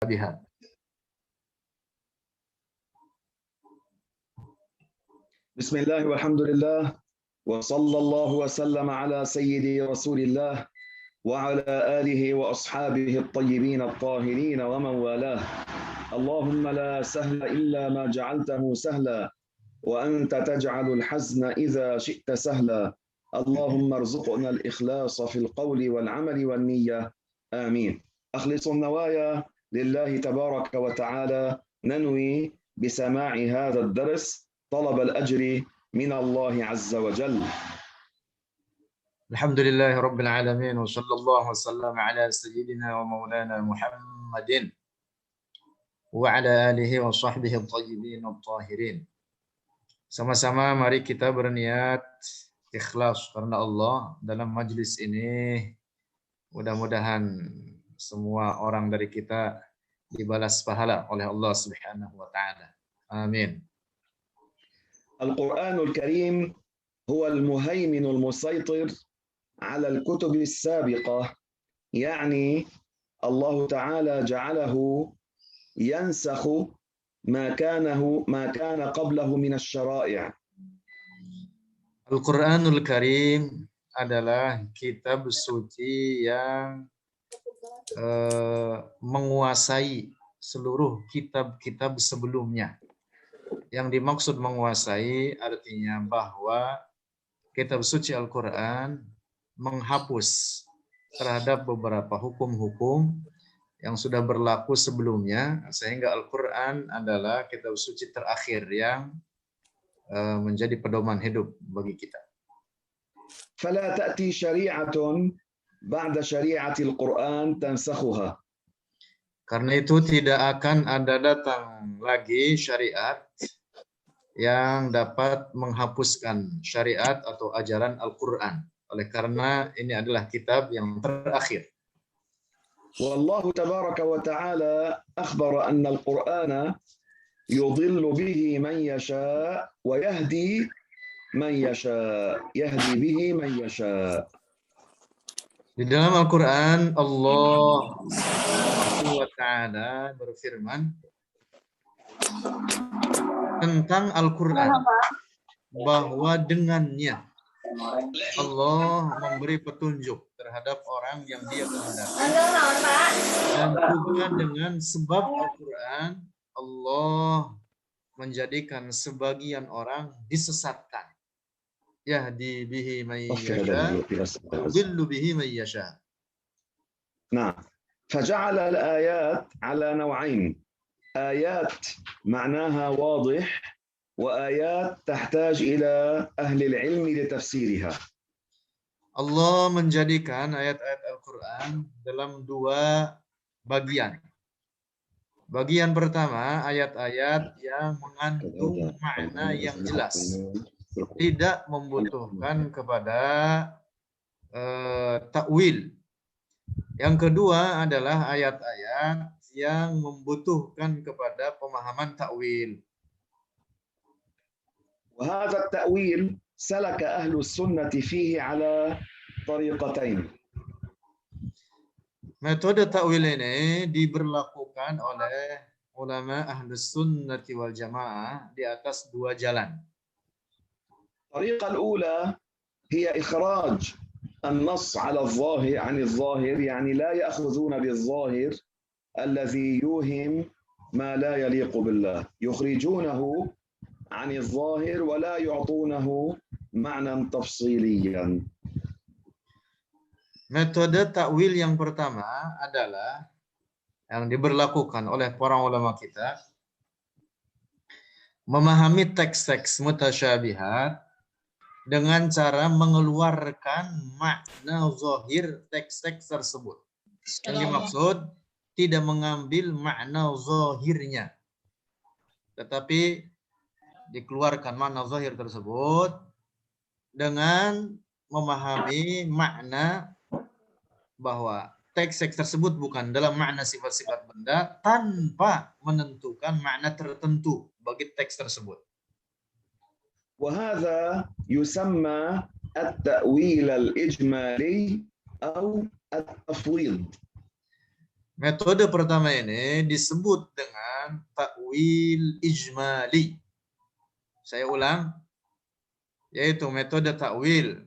mutasyabihat. Bismillah walhamdulillah wa sallallahu wa sallam ala sayyidi rasulillah wa ala alihi wa ashabihi at-tayyibin at-tahirin wa man walah. Allahumma la sahla illa ma ja'altahu sahla wa anta taj'alul hazna idza syi'ta sahla. Allahumma arzuqna al-ikhlasa fil qawli wal 'amali wan niyyah. Amin. Akhlisu an-nawaya lillahi tabaraka wa ta'ala nanwi bisama'i hadha ad-dars طلب الأجر من الله عز وجل. الحمد لله رب العالمين وصلى الله وسلم على سيدنا ومولانا محمد وعلى آله وصحبه الطيبين الطاهرين. Sama-sama mari kita berniat ikhlas karena Allah dalam majlis ini. Mudah-mudahan semua orang dari kita dibalas pahala oleh Allah Subhanahu wa taala. Amin. القرآن الكريم هو المهيمن المسيطر على الكتب السابقة، يعني الله تعالى جعله ينسخ ما كان قبله من الشرائع. Al-Quranul Karim adalah kitab suci yang menguasai seluruh kitab-kitab sebelumnya. Yang dimaksud menguasai artinya bahwa kitab suci Al-Quran menghapus terhadap beberapa hukum-hukum yang sudah berlaku sebelumnya, sehingga Al-Quran adalah kitab suci terakhir yang menjadi pedoman hidup bagi kita. فلا تأتي شريعة بعد شريعة القرآن تنسخها. Karena itu tidak akan ada datang lagi syariat yang dapat menghapuskan syariat atau ajaran Al-Quran. Oleh karena ini adalah kitab yang terakhir. Wallahu tabaraka wa ta'ala akhbara anna al-Qur'ana yudhillu bihi man yasha wa yahdi man yasha. Yahdi bihi man yasha. Di dalam Al-Quran Allah Subhanahu wa ta'ala berfirman tentang Al-Quran bahwa dengannya Allah memberi petunjuk terhadap orang yang dia kehendaki, dan juga dengan sebab Al-Quran Allah menjadikan sebagian orang disesatkan. Yahdi bihi man yasha, yudillu bihi man yasha. Nah, فجعل الآيات على نوعين. آيات معناها واضح وآيات تحتاج إلى أهل العلم لتفسيرها. Allah menjadikan ayat-ayat Al-Quran dalam dua bagian. Bagian pertama, ayat-ayat yang mengandung makna yang jelas, tidak membutuhkan kepada takwil. Yang kedua adalah ayat-ayat yang membutuhkan kepada pemahaman takwil. وهذا التأويل سلك أهل السنة فيه على طريقتين. Metode takwil ini diberlakukan oleh ulama Ahlus Sunnah wal Jamaah di atas dua jalan. الطريقة الأولى هي إخراج النص على الظاهر عن الظاهر، يعني لا يأخذون بالظاهر الذي يوهم ما لا يليق بالله، يخرجونه عن الظاهر ولا يعطونه معنى تفصيليا. Metode takwil yang pertama adalah yang diberlakukan oleh para ulama kita, memahami teks-teks mutasyabihat dengan cara mengeluarkan makna zahir teks-teks tersebut. Yang dimaksud tidak mengambil makna zahirnya, tetapi dikeluarkan makna zahir tersebut dengan memahami makna bahwa teks-teks tersebut bukan dalam makna sifat-sifat benda tanpa menentukan makna tertentu bagi teks tersebut. وهذا يسمى التأويل الإجمالي أو التفويض. Metode pertama ini disebut dengan takwil ijmali. Saya ulang, yaitu metode takwil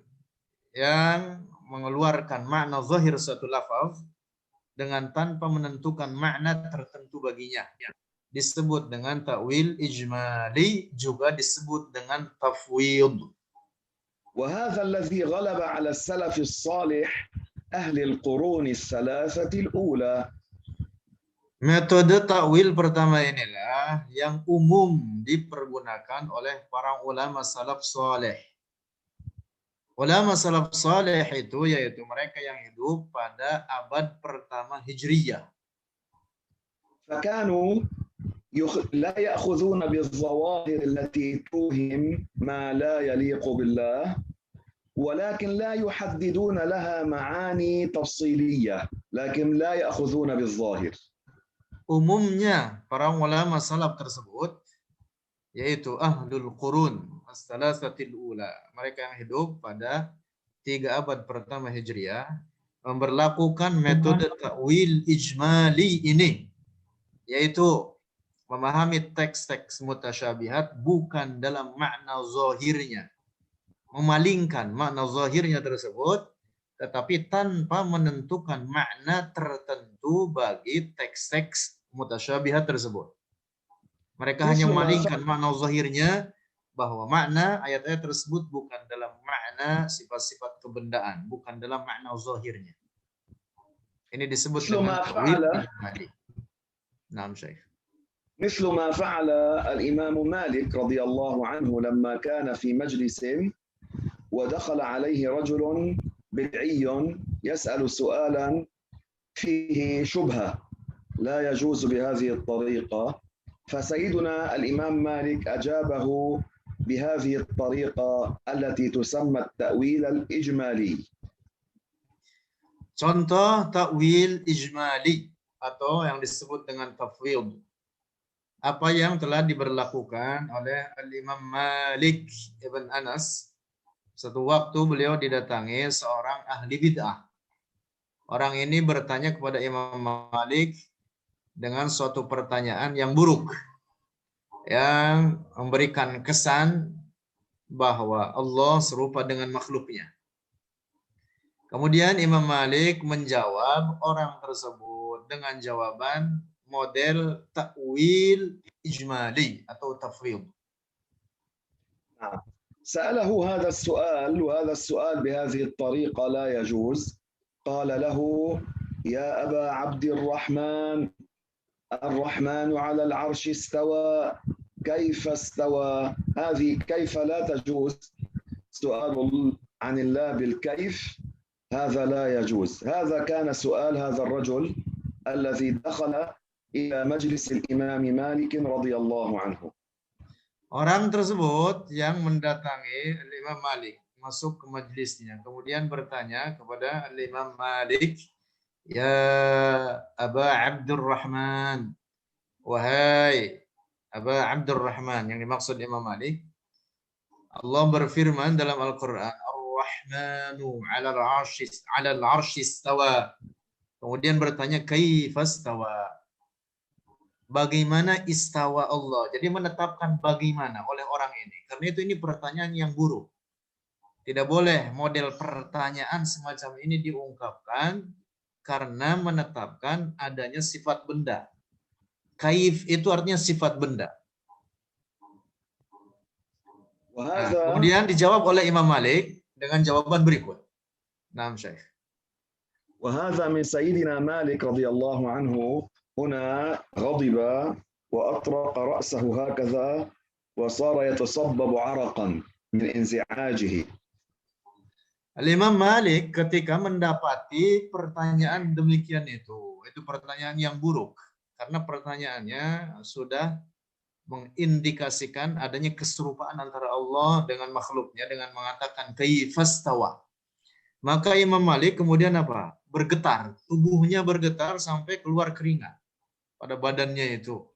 yang mengeluarkan makna zahir suatu lafaz dengan tanpa menentukan makna tertentu baginya. Disebut dengan takwil ijmali, juga disebut dengan tafwid. وهذا الذي غلب على السلف الصالح أهل القرون الثلاثة الأولى. Metode takwil pertama inilah yang umum dipergunakan oleh para ulama salaf saleh. Ulama salaf saleh itu yaitu mereka yang hidup pada abad pertama Hijriyah. فكانوا لا يأخذون بالظواهر التي توهم ما لا يليق بالله ولكن لا يحددون لها معاني تفصيلية لكن لا يأخذون بالظاهر. Umumnya para ulama salaf tersebut yaitu ahlul qurun as-salasatil ula, mereka yang hidup pada 3 abad pertama Hijriah, memberlakukan metode takwil ijmali ini, yaitu memahami teks-teks mutasyabihat bukan dalam makna zahirnya, memalingkan makna zahirnya tersebut, tetapi tanpa menentukan makna tertentu bagi teks-teks mutasyabihat tersebut. Mereka hanya memalingkan makna zahirnya, bahwa makna ayat-ayat tersebut bukan dalam makna sifat-sifat kebendaan, bukan dalam makna zahirnya. Ini disebut dengan takwil ijmali. Naam, Syekh. مثل ما فعل الإمام مالك رضي الله عنه لما كان في مجلس ودخل عليه رجل بدعي يسأل سؤالا فيه شبهة لا يجوز بهذه الطريقة، فسيدنا الإمام مالك أجابه بهذه الطريقة التي تسمى التأويل الإجمالي. Contoh takwil ijmali atau yang disebut dengan tafwid. Apa yang telah diberlakukan oleh Al-Imam Malik ibn Anas. Satu waktu beliau didatangi seorang ahli bid'ah. Orang ini bertanya kepada Imam Malik dengan suatu pertanyaan yang buruk, yang memberikan kesan bahwa Allah serupa dengan makhluknya. Kemudian Imam Malik menjawab orang tersebut dengan jawaban model takwil ijmali atau tafwid. سأله هذا السؤال وهذا السؤال بهذه الطريقة لا يجوز. قال له: يا أبا عبد الرحمن، الرحمن على العرش استوى، كيف استوى؟ هذه كيف لا تجوز. سؤال عن الله بالكيف هذا لا يجوز. هذا كان سؤال هذا الرجل الذي دخل إلى مجلس الإمام مالك رضي الله عنه. Orang tersebut yang mendatangi Imam Malik masuk ke majelisnya, kemudian bertanya kepada Imam Malik, ya Aba Abdurrahman, wahai Aba Abdurrahman, yang dimaksud Imam Malik, Allah berfirman dalam Al-Quran, Ar-Rahmanu 'alal 'arsy istawa. Kemudian bertanya, kaifa istawa? Bagaimana istawa Allah? Jadi menetapkan bagaimana oleh orang ini. Karena itu ini pertanyaan yang buruk. Tidak boleh model pertanyaan semacam ini diungkapkan karena menetapkan adanya sifat benda. Kaif itu artinya sifat benda. Nah, kemudian dijawab oleh Imam Malik dengan jawaban berikut. Naam, Syekh. وهذا من سيدنا مالك رضي الله عنه. هنا غضب وأطرق رأسه هكذا وصار يتصبب عرقا من انزعاجه. Imam Malik ketika mendapati pertanyaan demikian itu pertanyaan yang buruk. Karena pertanyaannya sudah mengindikasikan adanya keserupaan antara Allah dengan makhluknya dengan mengatakan kaifastawa. Maka Imam Malik kemudian apa? Bergetar, tubuhnya bergetar sampai keluar keringat pada badannya itu.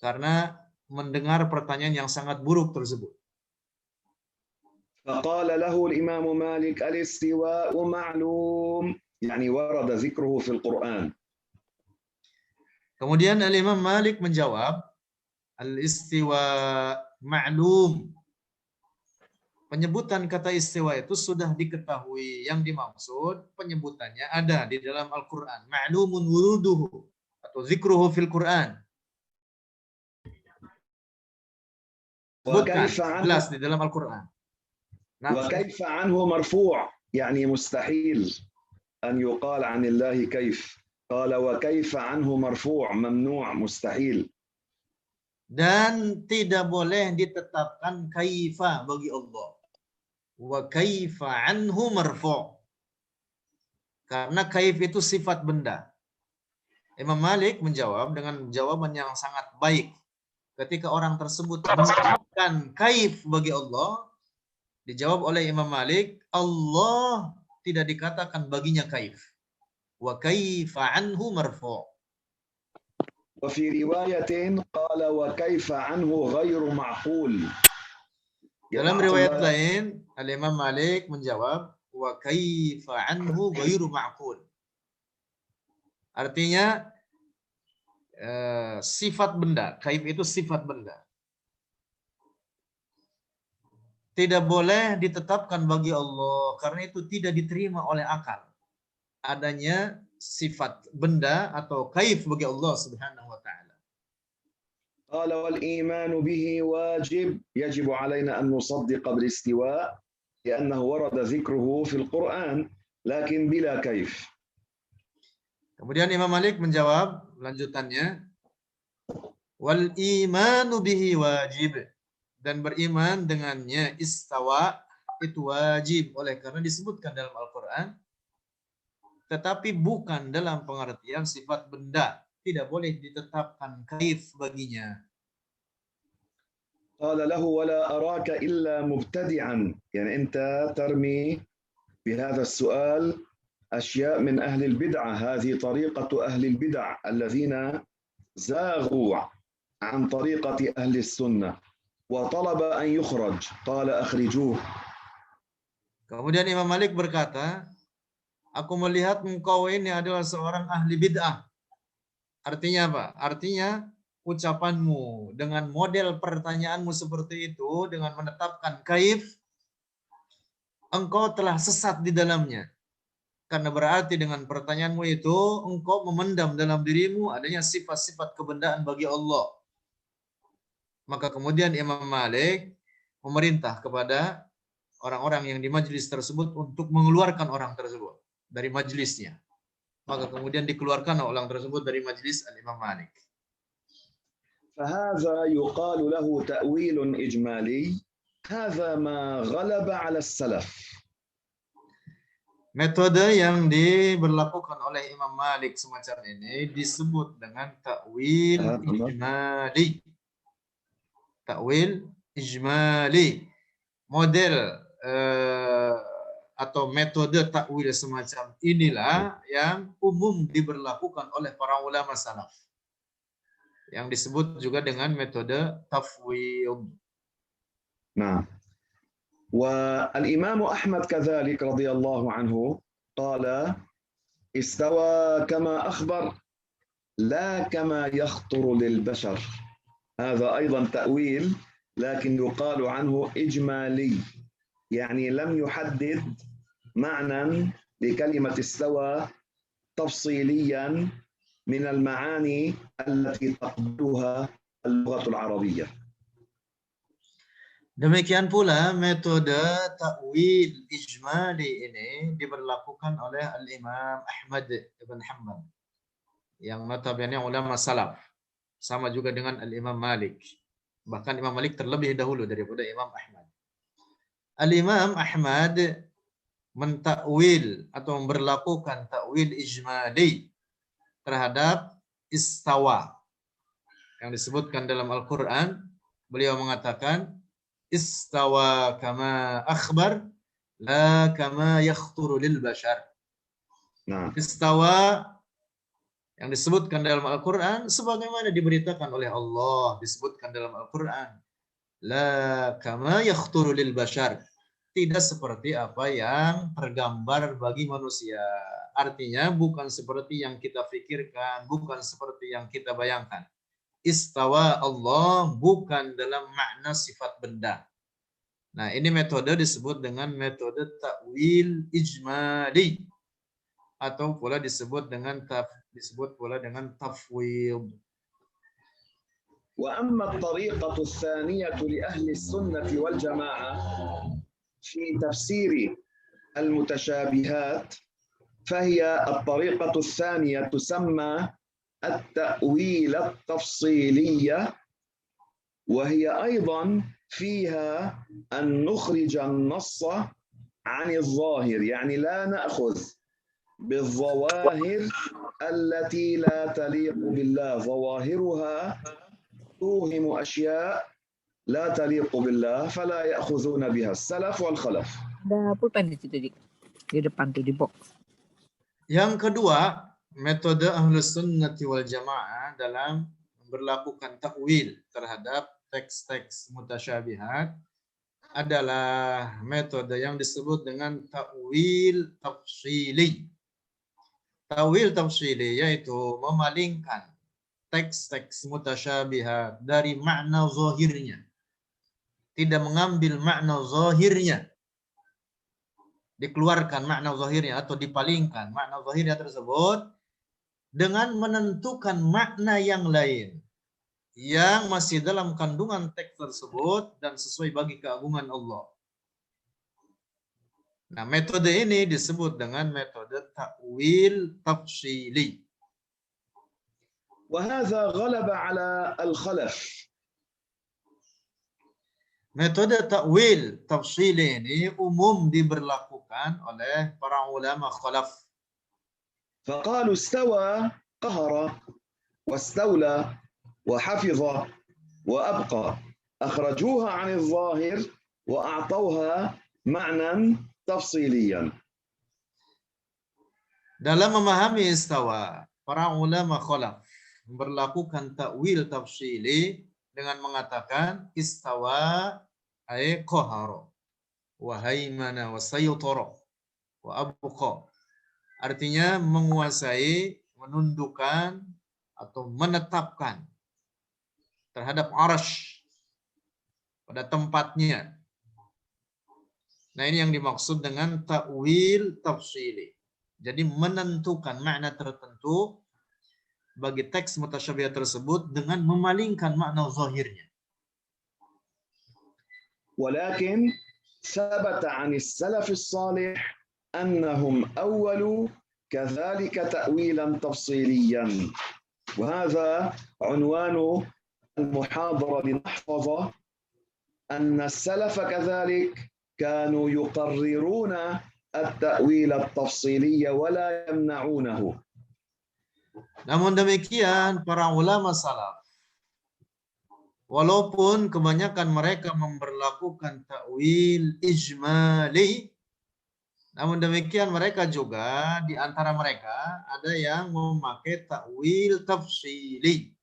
Karena mendengar pertanyaan yang sangat buruk tersebut. فقال له الإمام مالك: الاستواء معلوم، يعني ورد ذكره في القرآن. Kemudian Al-Imam Malik menjawab, al-istiwa ma'lum. Penyebutan kata istiwa itu sudah diketahui. Yang dimaksud penyebutannya ada di dalam Al-Quran. Ma'lumun wuruduhu atau zikruhu fil Quran. وكيف jelas di dalam Al-Quran. وكيف عنه مرفوع يعني مستحيل أن يقال عن الله كيف. قال وكيف عنه مرفوع ممنوع مستحيل. Dan tidak boleh ditetapkan kaifa bagi Allah. Wa kaifa anhu marfu'. Karena kaif itu sifat benda. Imam Malik menjawab dengan jawaban yang sangat baik. Ketika orang tersebut menetapkan kaif bagi Allah, dijawab oleh Imam Malik, Allah tidak dikatakan baginya kaif. Wa kaifa anhu marfu'. وفي رواية قال وكيف عنه غير معقول. Dalam riwayat lain, Al-Imam Malik menjawab, wa kaifa anhu ghairu ma'qul. Artinya sifat benda, kaif itu sifat benda. Tidak boleh ditetapkan bagi Allah karena itu tidak diterima oleh akal. Adanya sifat benda atau kaif bagi Allah Subhanahu wa taala. قال والإيمان به واجب يجب علينا أن نصدق بالاستواء لأنه ورد ذكره في القرآن لكن بلا كيف. Kemudian Imam Malik menjawab lanjutannya, wal imanu bihi wajib, dan beriman dengannya istawa itu wajib oleh karena disebutkan dalam Al-Quran, tetapi bukan dalam pengertian sifat benda. Tidak boleh ditetapkan kaif baginya. قال له ولا أراك إلا مبتدعا. يعني أنت ترمي بهذا السؤال أشياء من أهل البدعة. هذه طريقة أهل البدع الذين زاغوا عن طريقة أهل السنة وطلب أن يخرج. قال أخرجوه. Kemudian Imam Malik berkata, aku melihat engkau ini adalah seorang ahli bid'ah. Artinya apa? Artinya ucapanmu dengan model pertanyaanmu seperti itu, dengan menetapkan kaif, engkau telah sesat di dalamnya. Karena berarti dengan pertanyaanmu itu, engkau memendam dalam dirimu adanya sifat-sifat kebendaan bagi Allah. Maka kemudian Imam Malik memerintah kepada orang-orang yang di majelis tersebut untuk mengeluarkan orang tersebut dari majelisnya. Maka kemudian dikeluarkan orang tersebut dari majelis Al-Imam Malik. فهذا يقال له تأويل إجمالي. هذا ما غلب على السلف. Metode yang diberlakukan oleh Imam Malik semacam ini disebut dengan ta'wil ijmali. Ta'wil ijmali. Model atau metode takwil semacam inilah yang umum diberlakukan oleh para ulama salaf, yang disebut juga dengan metode tafwid. Nah, والإمام أحمد كذلك رضي الله عنه قال استوى كما أخبر لا كما يخطر للبشر. هذا أيضا تأويل لكن يقال عنه إجمالي، يعني لم يحدد معنى لكلمة استوى تفصيليا من المعاني التي تقبلها اللغة العربية. Demikian pula metode ta'wil ijmali ini diberlakukan oleh Al-Imam Ahmad ibn Hanbal, yang notabene ulama salaf, sama juga dengan Al-Imam Malik. Bahkan Imam Malik terlebih dahulu daripada Imam Ahmad. Al-Imam Ahmad mentakwil atau memberlakukan takwil ijmali terhadap istawa yang disebutkan dalam Al-Quran. Beliau mengatakan istawa kama akhbar la kama yakhturu lil bashar. Nah, istawa yang disebutkan dalam Al-Quran sebagaimana diberitakan oleh Allah, disebutkan dalam Al-Quran la kama yakhturu lil bashar, tidak seperti apa yang tergambar bagi manusia. Artinya bukan seperti yang kita pikirkan, bukan seperti yang kita bayangkan. Istawa Allah bukan dalam makna sifat benda. Nah, ini metode disebut dengan metode ta'wil ijmali atau pula disebut dengan tafwid. وأما الطريقة الثانية لأهل السنة والجماعة في تفسير المتشابهات فهي الطريقة الثانية تسمى التأويل التفصيلية، وهي أيضا فيها أن نخرج النص عن الظاهر، يعني لا نأخذ بالظواهر التي لا تليق بالله، ظواهرها توهم أشياء لا تليق بالله فلا يأخذون بها السلف والخلف. Ada pulpen di situ di depan tuh di box. Yang kedua, metode Ahlus Sunnati wal Jamaah dalam berlakukan takwil terhadap teks-teks mutasyabihat adalah metode yang disebut dengan takwil tafsili. Takwil tafsili yaitu memalingkan teks-teks mutasyabihat dari makna zahirnya. Tidak mengambil makna zahirnya. Dikeluarkan makna zahirnya atau dipalingkan makna zahirnya tersebut dengan menentukan makna yang lain yang masih dalam kandungan teks tersebut dan sesuai bagi keagungan Allah. Nah, metode ini disebut dengan metode ta'wil tafsili. وهذا غلب على الخلف. Metode ta'wil tafsili ini umum diberlakukan oleh para ulama khalaf. فقالوا استوى قهر واستولى وحفظ وأبقى، أخرجوها عن الظاهر وأعطوها معنى تفصيليا. Dalam memahami istawa, para ulama khalaf memberlakukan ta'wil tafsili dengan mengatakan istawa ay qahara wa haimana wa saytara wa abqa. Artinya menguasai, menundukkan atau menetapkan terhadap arash pada tempatnya. Nah, ini yang dimaksud dengan ta'wil tafsili. Jadi menentukan makna tertentu bagi teks mutasyabihat tersebut dengan memalingkan makna zahirnya. ولكن ثبت عن السلف الصالح أنهم أولوا كذلك تأويلا تفصيليا، وهذا عنوان المحاضرة لنحفظ أن السلف كذلك كانوا يقررون التأويل التفصيلي ولا يمنعونه. Namun demikian para ulama salaf, walaupun kebanyakan mereka memberlakukan ta'wil ijmali, namun demikian mereka juga di antara mereka ada yang memakai ta'wil tafsili.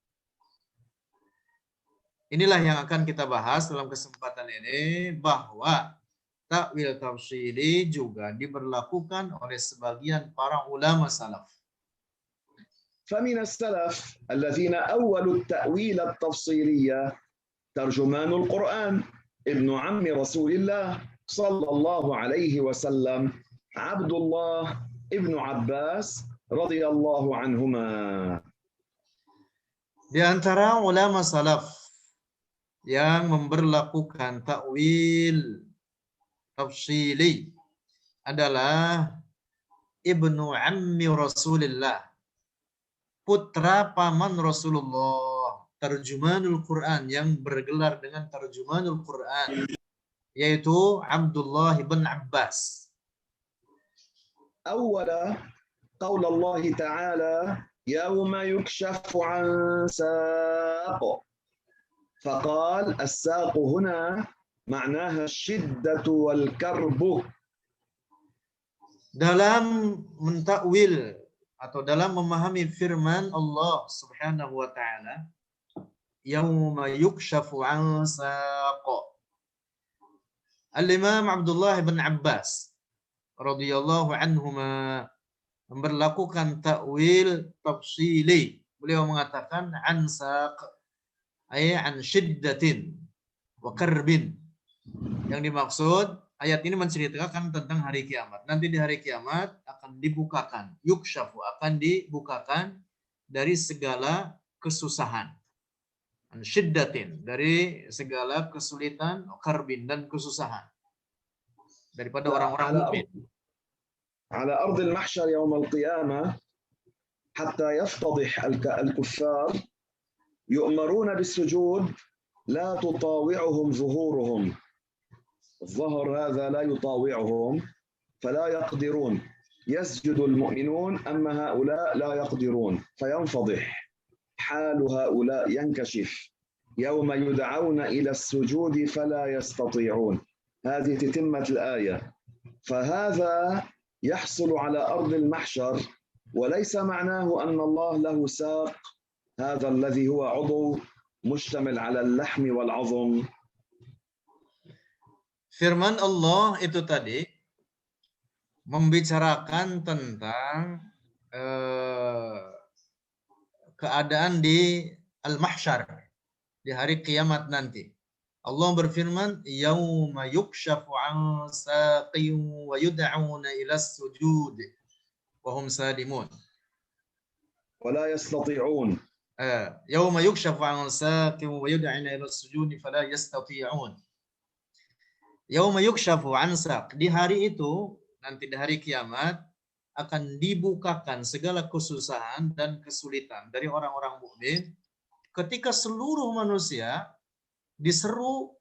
Inilah yang akan kita bahas dalam kesempatan ini, bahwa ta'wil tafsili juga diberlakukan oleh sebagian para ulama salaf. فمن السلف الذين أولوا التأويل التفصيلي ترجمان القرآن ابن عم رسول الله صلى الله عليه وسلم عبد الله ابن عباس رضي الله عنهما. Di antara ulama salaf yang memberlakukan ta'wil tafsili adalah ibnu ammi Rasulullah, putra paman Rasulullah, terjumanul Quran, yang bergelar dengan terjumanul Quran, yaitu Abdullah bin Abbas. أولا قول الله تعالى يوم يكشف عن ساق، فقال الساق هنا معناها الشدة والكرب. Dalam mentakwil atau dalam memahami firman Allah Subhanahu wa taala, yauma yukshafu an saq, Al-Imam Abdullah bin Abbas radhiyallahu anhuma memberlakukan takwil tafsili. Beliau mengatakan ansaq ay an syiddatin wa karbin. Yang dimaksud ayat ini menceritakan tentang hari kiamat. Nanti di hari kiamat akan dibukakan, yukshafu, akan dibukakan dari segala kesusahan. An syiddatin, dari segala kesulitan, karbin, dan kesusahan daripada orang-orang mukmin. على أرض المحشر يوم القيامة حتى يفتضح الكفار يؤمرون بالسجود لا تطاوعهم ظهورهم. الظهر هذا لا يطاوعهم فلا يقدرون. يسجد المؤمنون أما هؤلاء لا يقدرون فينفضح حال هؤلاء، ينكشف يوم يدعون إلى السجود فلا يستطيعون. هذه تتمة الآية. فهذا يحصل على أرض المحشر، وليس معناه أن الله له ساق، هذا الذي هو عضو مشتمل على اللحم والعظم. Firman Allah itu tadi membicarakan tentang keadaan di al-mahsyar, di hari kiamat nanti. Allah berfirman, "Yauma yukshafu 'an saqin wa yud'auna ila as-sujud wa hum salimun." ولا يستطيعون. Yauma yukshafu 'an saqin wa yud'auna ila as-sujud fala yastati'un. Yauma yukshafu 'an saq, di hari itu, nanti di hari kiamat akan dibukakan segala kesusahan dan kesulitan dari orang-orang mukmin ketika seluruh manusia diseru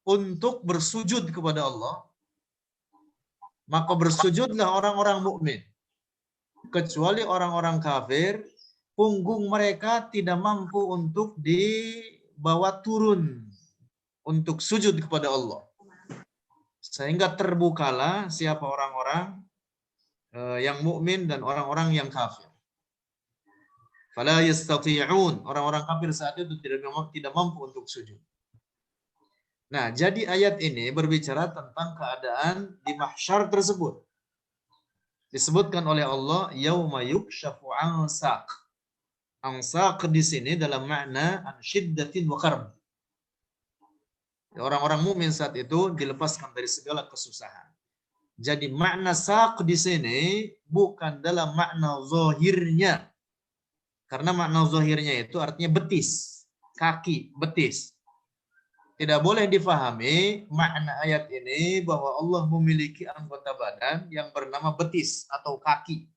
untuk bersujud kepada Allah, maka bersujudlah orang-orang mukmin. Kecuali orang-orang kafir, punggung mereka tidak mampu untuk dibawa turun untuk sujud kepada Allah. Sehingga terbukalah siapa orang-orang yang mukmin dan orang-orang yang kafir. Fala yastati'un, orang-orang kafir saat itu tidak mampu untuk sujud. Nah, jadi ayat ini berbicara tentang keadaan di mahsyar tersebut. Disebutkan oleh Allah, yauma yukshafu 'an saq. An saq di sini dalam makna an syiddatin wa karb. Orang-orang mukmin saat itu dilepaskan dari segala kesusahan. Jadi makna saq di sini bukan dalam makna zahirnya. Karena makna zahirnya itu artinya betis, kaki, betis. Tidak boleh difahami makna ayat ini bahwa Allah memiliki anggota badan yang bernama betis atau kaki.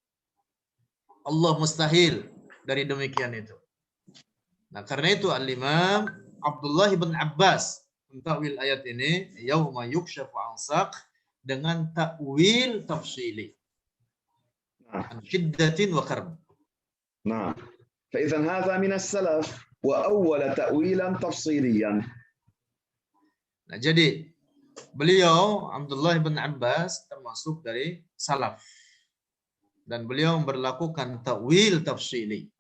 Allah mustahil dari demikian itu. Nah, karena itu Al-Imam Abdullah bin Abbas mentakwil ayat ini yauma yukshafu 'an saq dengan takwil tafsili. An syiddatin wa karb. نعم. فإذا هذا من السلف وأول تأويلا تفصيليا. Nah, jadi beliau Abdullah bin Abbas termasuk dari salaf dan beliau memberlakukan takwil tafsili.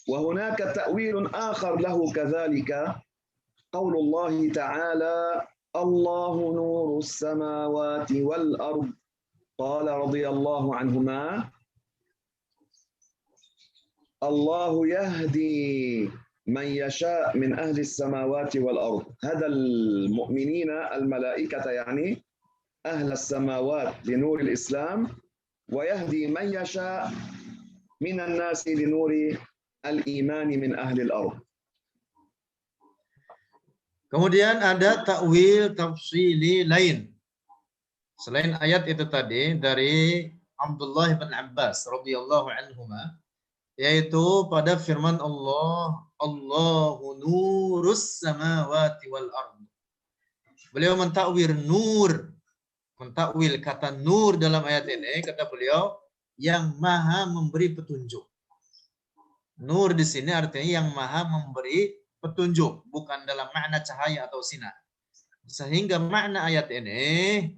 وهناك تأويل آخر له كذلك قول الله تعالى الله نور السماوات والأرض قال رضي الله عنهما الله يهدي من يشاء من أهل السماوات والأرض. هذا المؤمنين الملائكة يعني أهل السماوات لنور الإسلام ويهدي من يشاء من الناس لنور الإيمان من أهل الأرض. Kemudian ada takwil tafsili lain selain ayat itu tadi dari Abdullah bin Abbas radhiyallahu anhuma, yaitu pada firman Allah, Allahu nurus samawati wal ard. Beliau mentakwil nur, mentakwil kata nur dalam ayat ini, kata beliau, yang maha memberi petunjuk. Nur di sini artinya yang maha memberi petunjuk, bukan dalam makna cahaya atau sinar. Sehingga makna ayat ini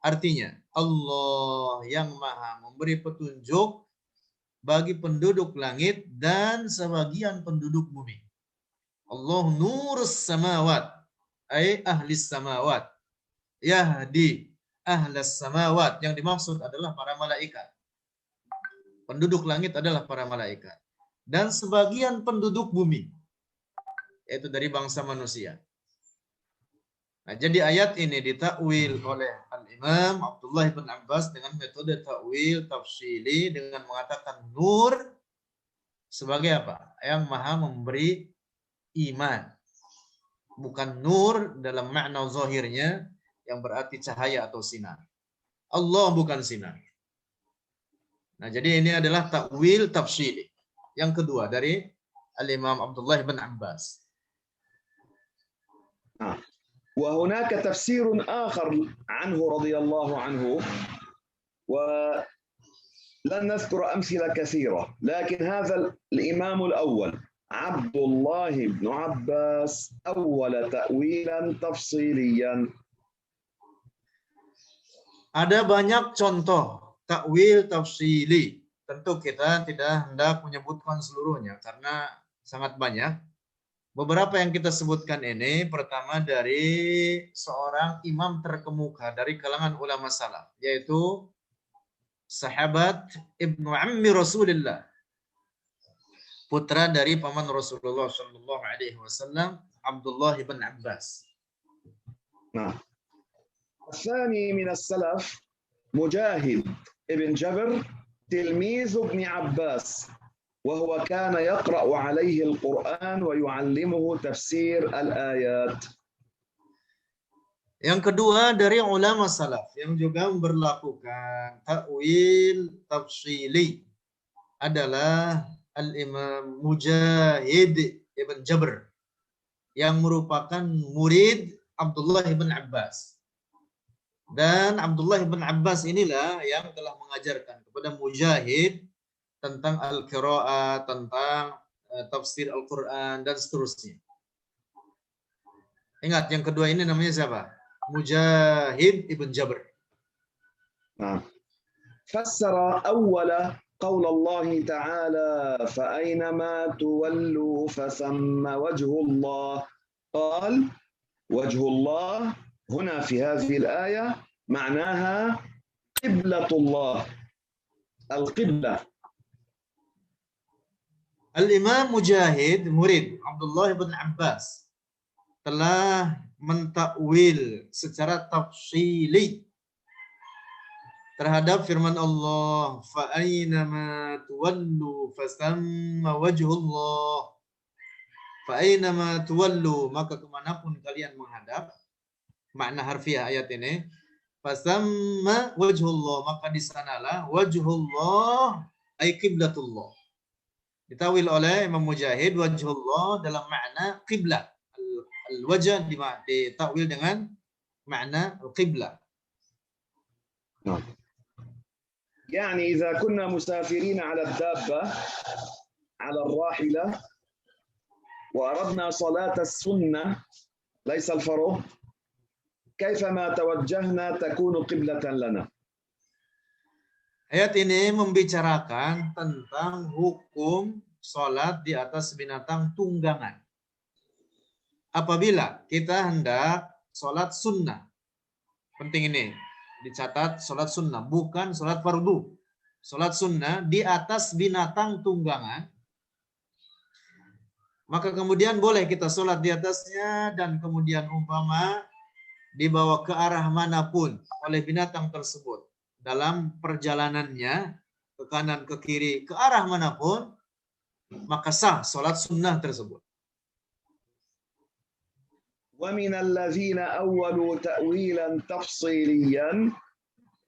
artinya Allah yang maha memberi petunjuk bagi penduduk langit dan sebagian penduduk bumi. Allah nurus samawat, ay ahlis samawat. Yahdi ahlas samawat. Yang dimaksud adalah para malaikat. Penduduk langit adalah para malaikat. Dan sebagian penduduk bumi, yaitu dari bangsa manusia. Nah, jadi ayat ini ditakwil oleh Al-Imam Abdullah bin Abbas dengan metode takwil tafsili dengan mengatakan nur sebagai apa? Yang maha memberi iman. Bukan nur dalam makna zahirnya yang berarti cahaya atau sinar. Allah bukan sinar. Nah, jadi ini adalah takwil tafsili. Yang kedua dari Al-Imam Abdullah bin Abbas. وهناك تفسير آخر عنه رضي الله عنه ولن نذكر أمثلة كثيرة لكن هذا الإمام الأول عبد الله بن عباس أول تأويلا تفصيليا. Ada banyak contoh takwil tafsili. Tentu kita tidak hendak menyebutkan seluruhnya karena sangat banyak. Beberapa yang kita sebutkan ini pertama dari seorang imam terkemuka dari kalangan ulama salaf, yaitu sahabat Ibnu Ammi Rasulullah, putra dari paman Rasulullah sallallahu alaihi wasallam, Abdullah bin Abbas. Nah, الثاني من السلف مجاهد ابن جبر تلميذ ابن عباس وهو كان يقرأ عليه القرآن ويعلمه تفسير الآيات. Yang kedua dari ulama salaf yang juga memperlakukan takwil tafsili adalah Al-Imam Mujahid ibn Jabr yang merupakan murid Abdullah ibn Abbas. Dan Abdullah ibn Abbas inilah yang telah mengajarkan kepada Mujahid tentang al-qira'ah, tentang tafsir Al-Quran, dan seterusnya. Ingat, yang kedua ini namanya siapa? Mujahid ibn Jabr. فسر أول قول الله تعالى فأينما تولوا فثم وجه الله قال وجه الله هنا في هذه الآية معناها قبلة الله القبلة. Al-Imam Mujahid, murid Abdullah bin Abbas, telah mentakwil secara tafsili terhadap firman Allah, fa aynama tuwallu fasamma wajhullah. Fa aynama tuwallu, maka kemanapun kalian menghadap, makna harfiah ayat ini, fasamma wajhullah, maka di sanalah wajhullah ay qiblatullah. Ditawil oleh Imam Mujahid wajhullah dalam makna qiblah. Al-wajh ditakwil dengan makna al-qiblah. يعني إذا كنا مسافرين على الدابة على الراحلة وأردنا صلاة السنة ليس الفرض كيفما توجهنا تكون قبلة لنا. Ayat ini membicarakan tentang hukum sholat di atas binatang tunggangan. Apabila kita hendak sholat sunnah, penting ini, dicatat sholat sunnah, bukan sholat fardu. Sholat sunnah di atas binatang tunggangan, maka kemudian boleh kita sholat di atasnya dan kemudian umpama dibawa ke arah manapun oleh binatang tersebut. Dalam perjalanannya ke kanan, ke kiri, ke arah manapun, maka sah sholat sunnah tersebut. ومن الذين أولوا تأويلا تفصيليا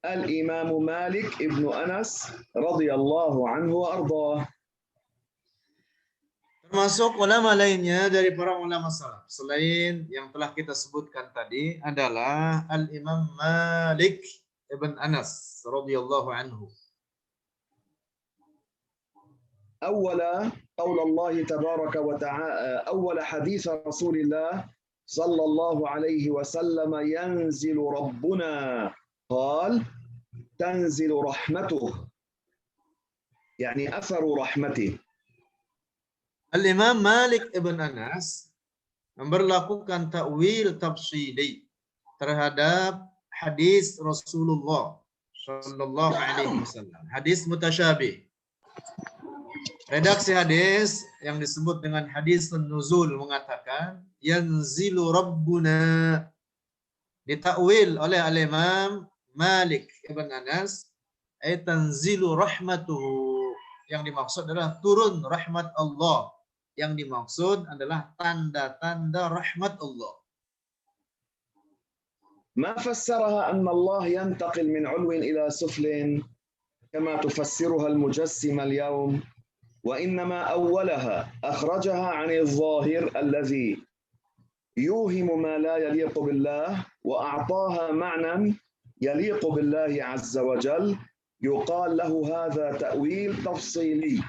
الإمام مالك ابن أنس رضي الله عنه وأرضاه. Termasuk ulama lainnya dari para ulama salaf selain yang telah kita sebutkan tadi adalah Al-Imam Malik ibn Anas radhiyallahu anhu. أول قول الله تبارك وتعالى أول حديث رسول الله صلى الله عليه وسلم ينزل ربنا قال تنزل رحمته يعني أثر رحمته. Al-Imam Malik ibn Anas memberlakukan takwil tafsili terhadap hadis Rasulullah Sallallahu Alaihi Wasallam, hadis mutasyabih. Redaksi hadis yang disebut dengan hadis nuzul mengatakan yanzilu rabbuna, ditakwil oleh al-Imam Malik ibn Anas, ay tanzilu rahmatuhu, yang dimaksud adalah turun rahmat Allah, yang dimaksud adalah tanda-tanda rahmat Allah. ما فسرها أن الله ينتقل من علو إلى سفل كما تفسرها المجسمة اليوم، وإنما أولها أخرجها عن الظاهر الذي يوهم ما لا يليق بالله وأعطاها معنى يليق بالله عز وجل، يقال له هذا تأويل تفصيلي.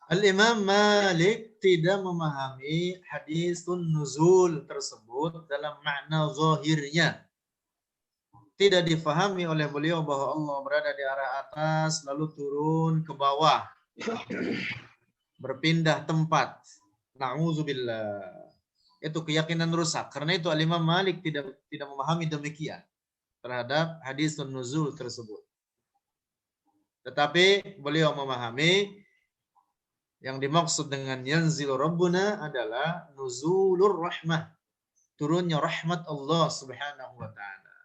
Al-Imam Malik tidak memahami hadisun nuzul tersebut dalam makna zahirnya. Tidak difahami oleh beliau bahwa Allah berada di arah atas lalu turun ke bawah, berpindah tempat. Na'udzubillah. Itu keyakinan rusak. Karena itu Al-Imam Malik tidak memahami demikian terhadap hadisun nuzul tersebut. Tetapi beliau memahami yang dimaksud dengan yanzilu rabbuna adalah nuzulur rahmah, turunnya rahmat Allah Subhanahu wa taala.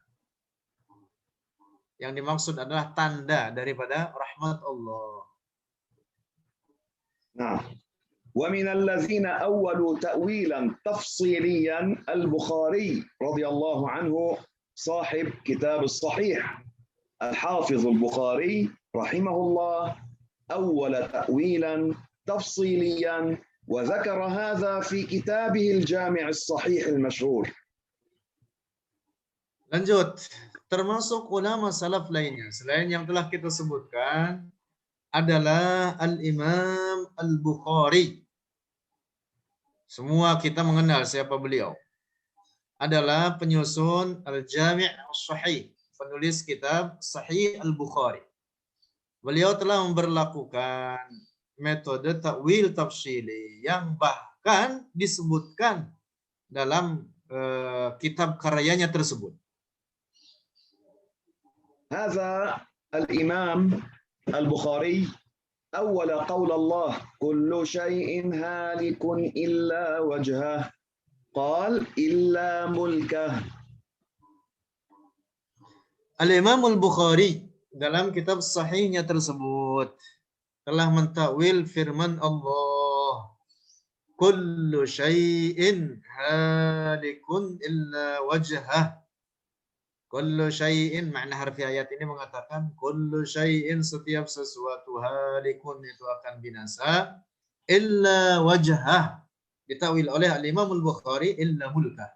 Yang dimaksud adalah tanda daripada rahmat Allah. Nah, ومن الذين أولوا تأويلا تفصيليا البخاري رضي الله عنه صاحب كتاب الصحيح. الحافظ البخاري رحمه الله أول تأويلا تفصيليا وذكر هذا في كتابه الجامع الصحيح المشهور. Lanjut, termasuk ulama salaf lainnya selain yang telah kita sebutkan adalah Al-Imam Al-Bukhari. Semua kita mengenal siapa beliau. Adalah penyusun Al-Jami' As-Sahih, penulis kitab Sahih Al-Bukhari. Beliau telah memberlakukan metode takwil tafsili yang bahkan disebutkan dalam kitab karyanya tersebut. هذا الإمام البخاري أول قول الله كل شيء هالك إلا وجهه قال إلا ملكه. Al-Imam Al-Bukhari dalam kitab sahihnya tersebut telah mentakwil firman Allah, kullu syai'in halikun illa wajhah. Kullu syai'in, makna harfi ayat ini mengatakan kullu syai'in, setiap sesuatu, halikun itu akan binasa, illa wajhah, ditakwil oleh Al-Imam Al-Bukhari illa mulkah,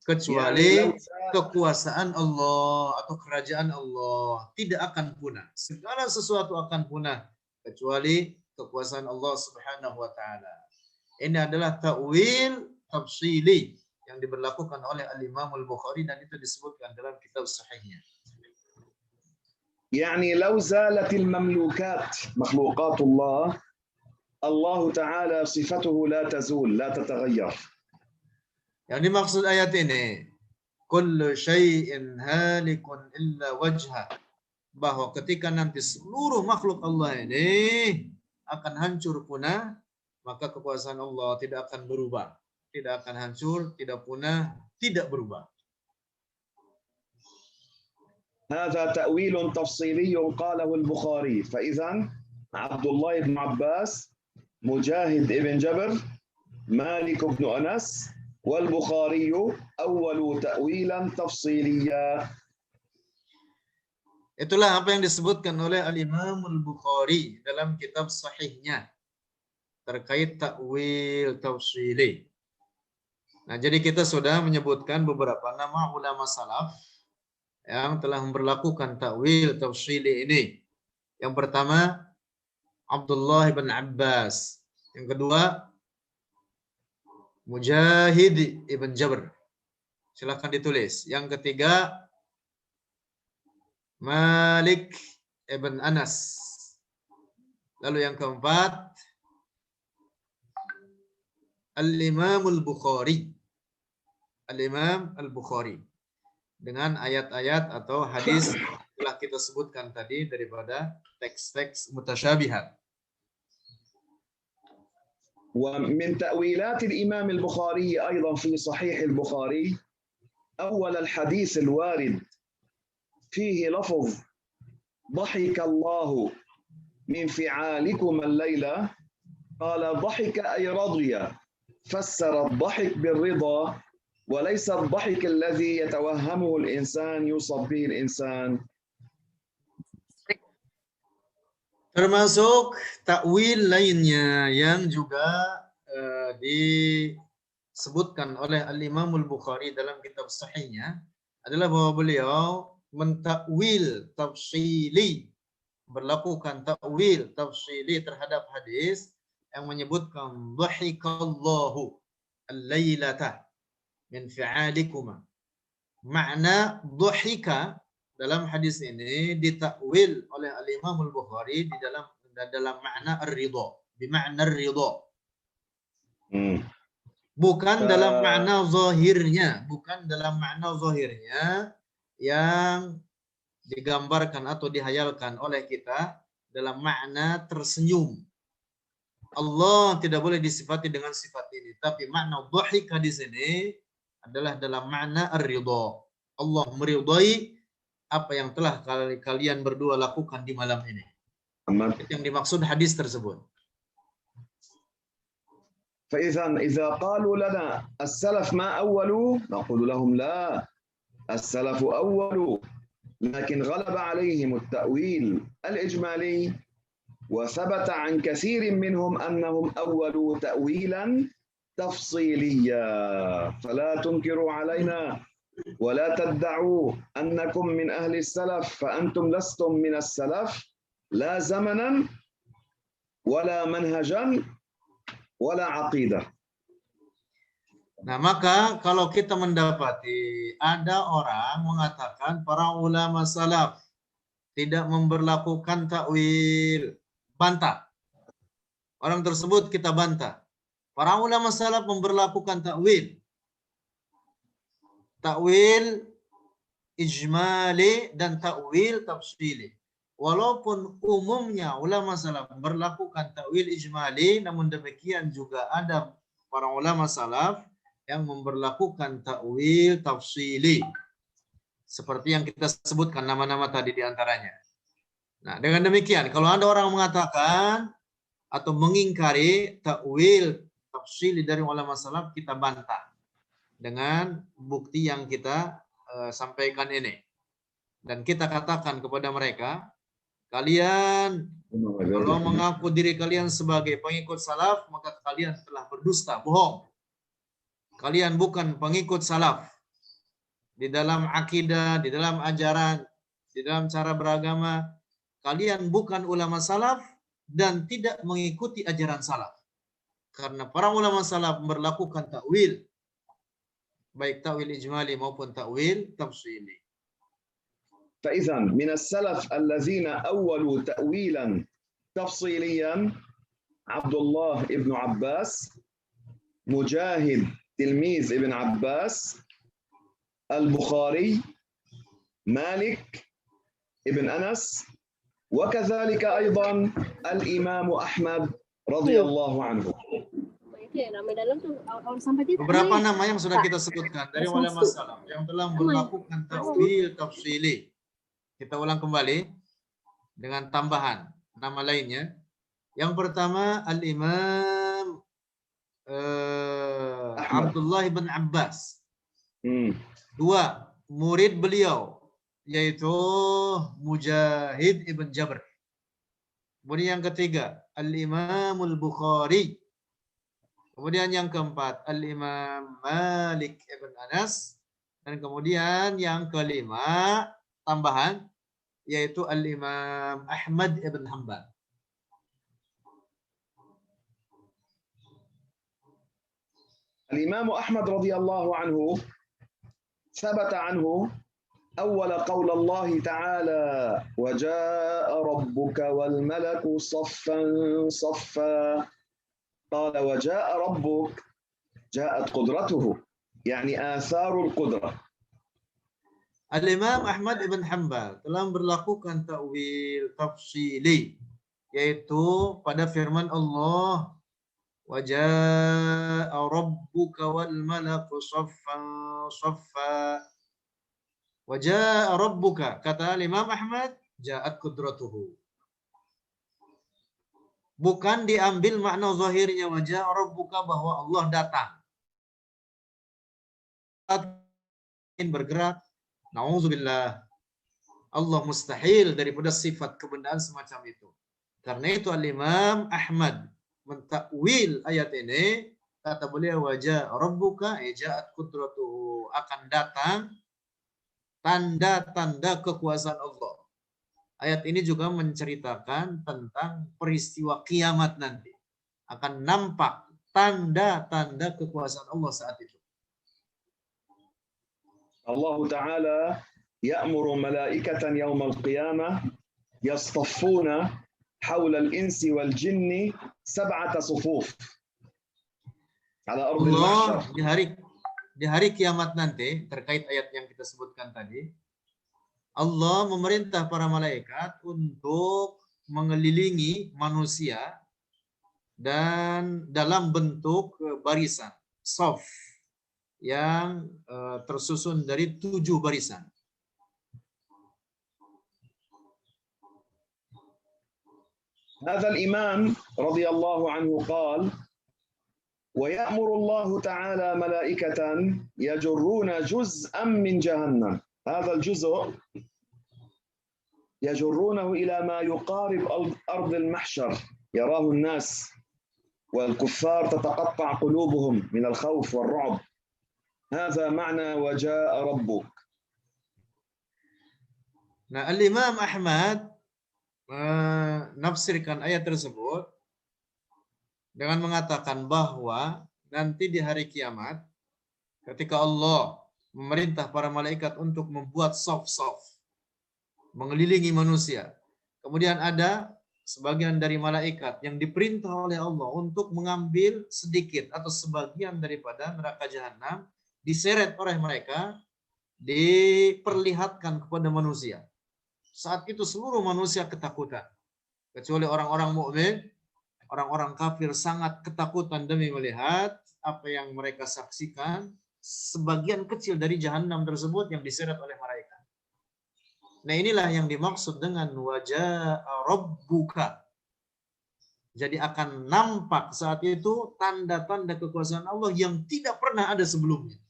kecuali kekuasaan Allah atau kerajaan Allah tidak akan punah. Segala sesuatu akan punah kecuali kekuasaan Allah Subhanahu wa taala. Ini adalah ta'wil tafsili yang diberlakukan oleh Al-Imam Al-Bukhari dan itu disebutkan dalam kitab sahihnya. يعني لو زالت المملوكات مخلوقات الله، الله تعالى صفته لا تزول لا تتغير. Yang dimaksud ayat ini, kullu syai'in halikun illa wajha, bahwa ketika nanti seluruh makhluk Allah ini akan hancur punah, maka kekuasaan Allah tidak akan berubah, tidak akan hancur, tidak punah, tidak berubah. هذا تأويل تفصيلي قاله البخاري. فإذا عبد الله بن عباس، مجاهد بن جبر، مالك بن أنس والبخاري أول تأويلا تفصيليا. Itulah apa yang disebutkan oleh Al-Imam Al-Bukhari dalam kitab sahihnya terkait takwil tafsili. Nah, jadi kita sudah menyebutkan beberapa nama ulama salaf yang telah memperlakukan takwil tafsili ini. Yang pertama Abdullah bin Abbas, yang kedua Mujahid ibn Jabr. Silakan ditulis. Yang ketiga Malik ibn Anas. Lalu yang keempat Al-Imam Al-Bukhari. Al-Imam Al-Bukhari. Dengan ayat-ayat atau hadis yang telah kita sebutkan tadi daripada teks-teks mutasyabihat. ومن تأويلات الإمام البخاري أيضا في صحيح البخاري أول الحديث الوارد فيه لفظ ضحك الله من فعالكم الليلة قال ضحك أي رضي فسر الضحك بالرضا وليس الضحك الذي يتوهمه الإنسان يوصف به الإنسان. Termasuk takwil lainnya yang juga disebutkan oleh Al-Imam Al-Bukhari dalam kitab sahihnya adalah bahwa beliau mentakwil tafsili, berlakukan takwil tafsili terhadap hadis yang menyebutkan dhahikallahu al-lailata min fi'alikuma. Makna dhahika dalam hadis ini ditakwil oleh Al-Imam Al-Bukhari di dalam makna ar-ridha, bimakna ar-ridha. Bukan dalam makna zahirnya, bukan dalam makna zahirnya yang digambarkan atau dihayalkan oleh kita dalam makna tersenyum. Allah tidak boleh disifati dengan sifat ini, tapi makna dhahika di sini adalah dalam makna ar-ridha. Allah meridai apa yang telah kalian berdua lakukan di malam ini. Itu yang dimaksud hadis tersebut. إذا قالوا لنا السلف ما أولوا نقول لهم لا السلف أولوا لكن غلب عليهم التأويل الإجمالي وثبت عن كثير منهم أنهم أولوا تأويلا تفصيليا فلا تنكروا علينا ولا تدعوا أنكم من أهل السلف فأنتم لستم من السلف لا زمنا ولا منهجا ولا عقيدة. Nah, maka kalau kita mendapati ada orang mengatakan para ulama salaf tidak memberlakukan takwil, bantah. Orang tersebut kita bantah. Para ulama salaf memberlakukan takwil. Takwil ijmali dan takwil tafsili. Walaupun umumnya ulama salaf berlakukan takwil ijmali, namun demikian juga ada para ulama salaf yang memberlakukan takwil tafsili. Seperti yang kita sebutkan nama-nama tadi di antaranya. Nah, dengan demikian kalau ada orang mengatakan atau mengingkari takwil tafsili dari ulama salaf, kita bantah dengan bukti yang kita sampaikan ini. Dan kita katakan kepada mereka, kalian kalau mengaku diri kalian sebagai pengikut salaf, maka kalian telah berdusta, bohong. Kalian bukan pengikut salaf. Di dalam akidah, di dalam ajaran, di dalam cara beragama, kalian bukan ulama salaf dan tidak mengikuti ajaran salaf. Karena para ulama salaf berlakukan takwil, baik takwil ijmali maupun takwil tafsili. فإذا من السلف الذين أولوا تأويلا تفصيليا عبد الله ابن عباس، مجاهد تلميذ ابن عباس، البخاري، مالك ابن أنس، وكذلك أيضا الإمام أحمد رضي الله عنه. Beberapa nama yang sudah kita sebutkan dari ulama salaf yang telah melakukan takwil tafsili. Kita ulang kembali dengan tambahan nama lainnya. Yang pertama Al-Imam Abdullah bin Abbas. Dua, murid beliau yaitu Mujahid ibn Jabr. Kemudian yang ketiga Al-Imam Al-Bukhari. Kemudian yang keempat Al-Imam Malik ibn Anas. Dan kemudian yang kelima tambahan yaitu Al-Imam Ahmad ibn Hanbal. الإمام أحمد رضي الله عنه ثبت عنه أول قول الله تعالى وجاء ربك والملك صفا صفا قال وجاء ربك جاءت قدرته يعني آثار القدرة. Al-Imam Ahmad ibn Hanbal telah berlakukan ta'wil tafsili, yaitu pada firman Allah, wa jaa'a rabbuka wal malaku saffan saffa. Wa jaa'a rabbuka, kata Imam Ahmad, ja'at qudratuhu. Bukan diambil makna zahirnya wa jaa'a rabbuka bahwa Allah datang. Bergerak, na'udzubillah. Allah mustahil daripada sifat kebenaran semacam itu. Karena itu Al-Imam Ahmad mentakwil ayat ini, kata beliau wajah rabbuka ja'at qudratuhu, akan datang tanda-tanda kekuasaan Allah. Ayat ini juga menceritakan tentang peristiwa kiamat nanti. Akan nampak tanda-tanda kekuasaan Allah saat itu. Allah Ta'ala يأمر ملائكة يوم القيامة يصطفون حول الإنس والجن 7 صفوف على أرض المحشر. Di hari kiamat nanti, terkait ayat yang kita sebutkan tadi, Allah memerintah para malaikat untuk mengelilingi manusia dan dalam bentuk barisan, shaf, yang tersusun dari 7 barisan. هذا الإمام رضي الله عنه قال ويأمر الله تعالى ملائكة يجرون جزءا من جهنم. هذا الجزء يجرونه إلى ما يقارب أرض المحشر يراه الناس والكفار تتقطع قلوبهم من الخوف والرعب. هذا معنى وجاء ربك. Nah, Al-Imam Ahmad menafsirkan ayat tersebut dengan mengatakan bahwa nanti di hari kiamat, ketika Allah memerintah para malaikat untuk membuat shaf-shaf mengelilingi manusia, kemudian ada sebagian dari malaikat yang diperintah oleh Allah untuk mengambil sedikit atau sebagian daripada neraka jahanam, diseret oleh mereka, diperlihatkan kepada manusia. Saat itu seluruh manusia ketakutan, kecuali orang-orang mukmin. Orang-orang kafir sangat ketakutan demi melihat apa yang mereka saksikan, sebagian kecil dari jahanam tersebut yang diseret oleh malaikat. Nah, inilah yang dimaksud dengan wajah rabbuka. Jadi akan nampak saat itu tanda-tanda kekuasaan Allah yang tidak pernah ada sebelumnya.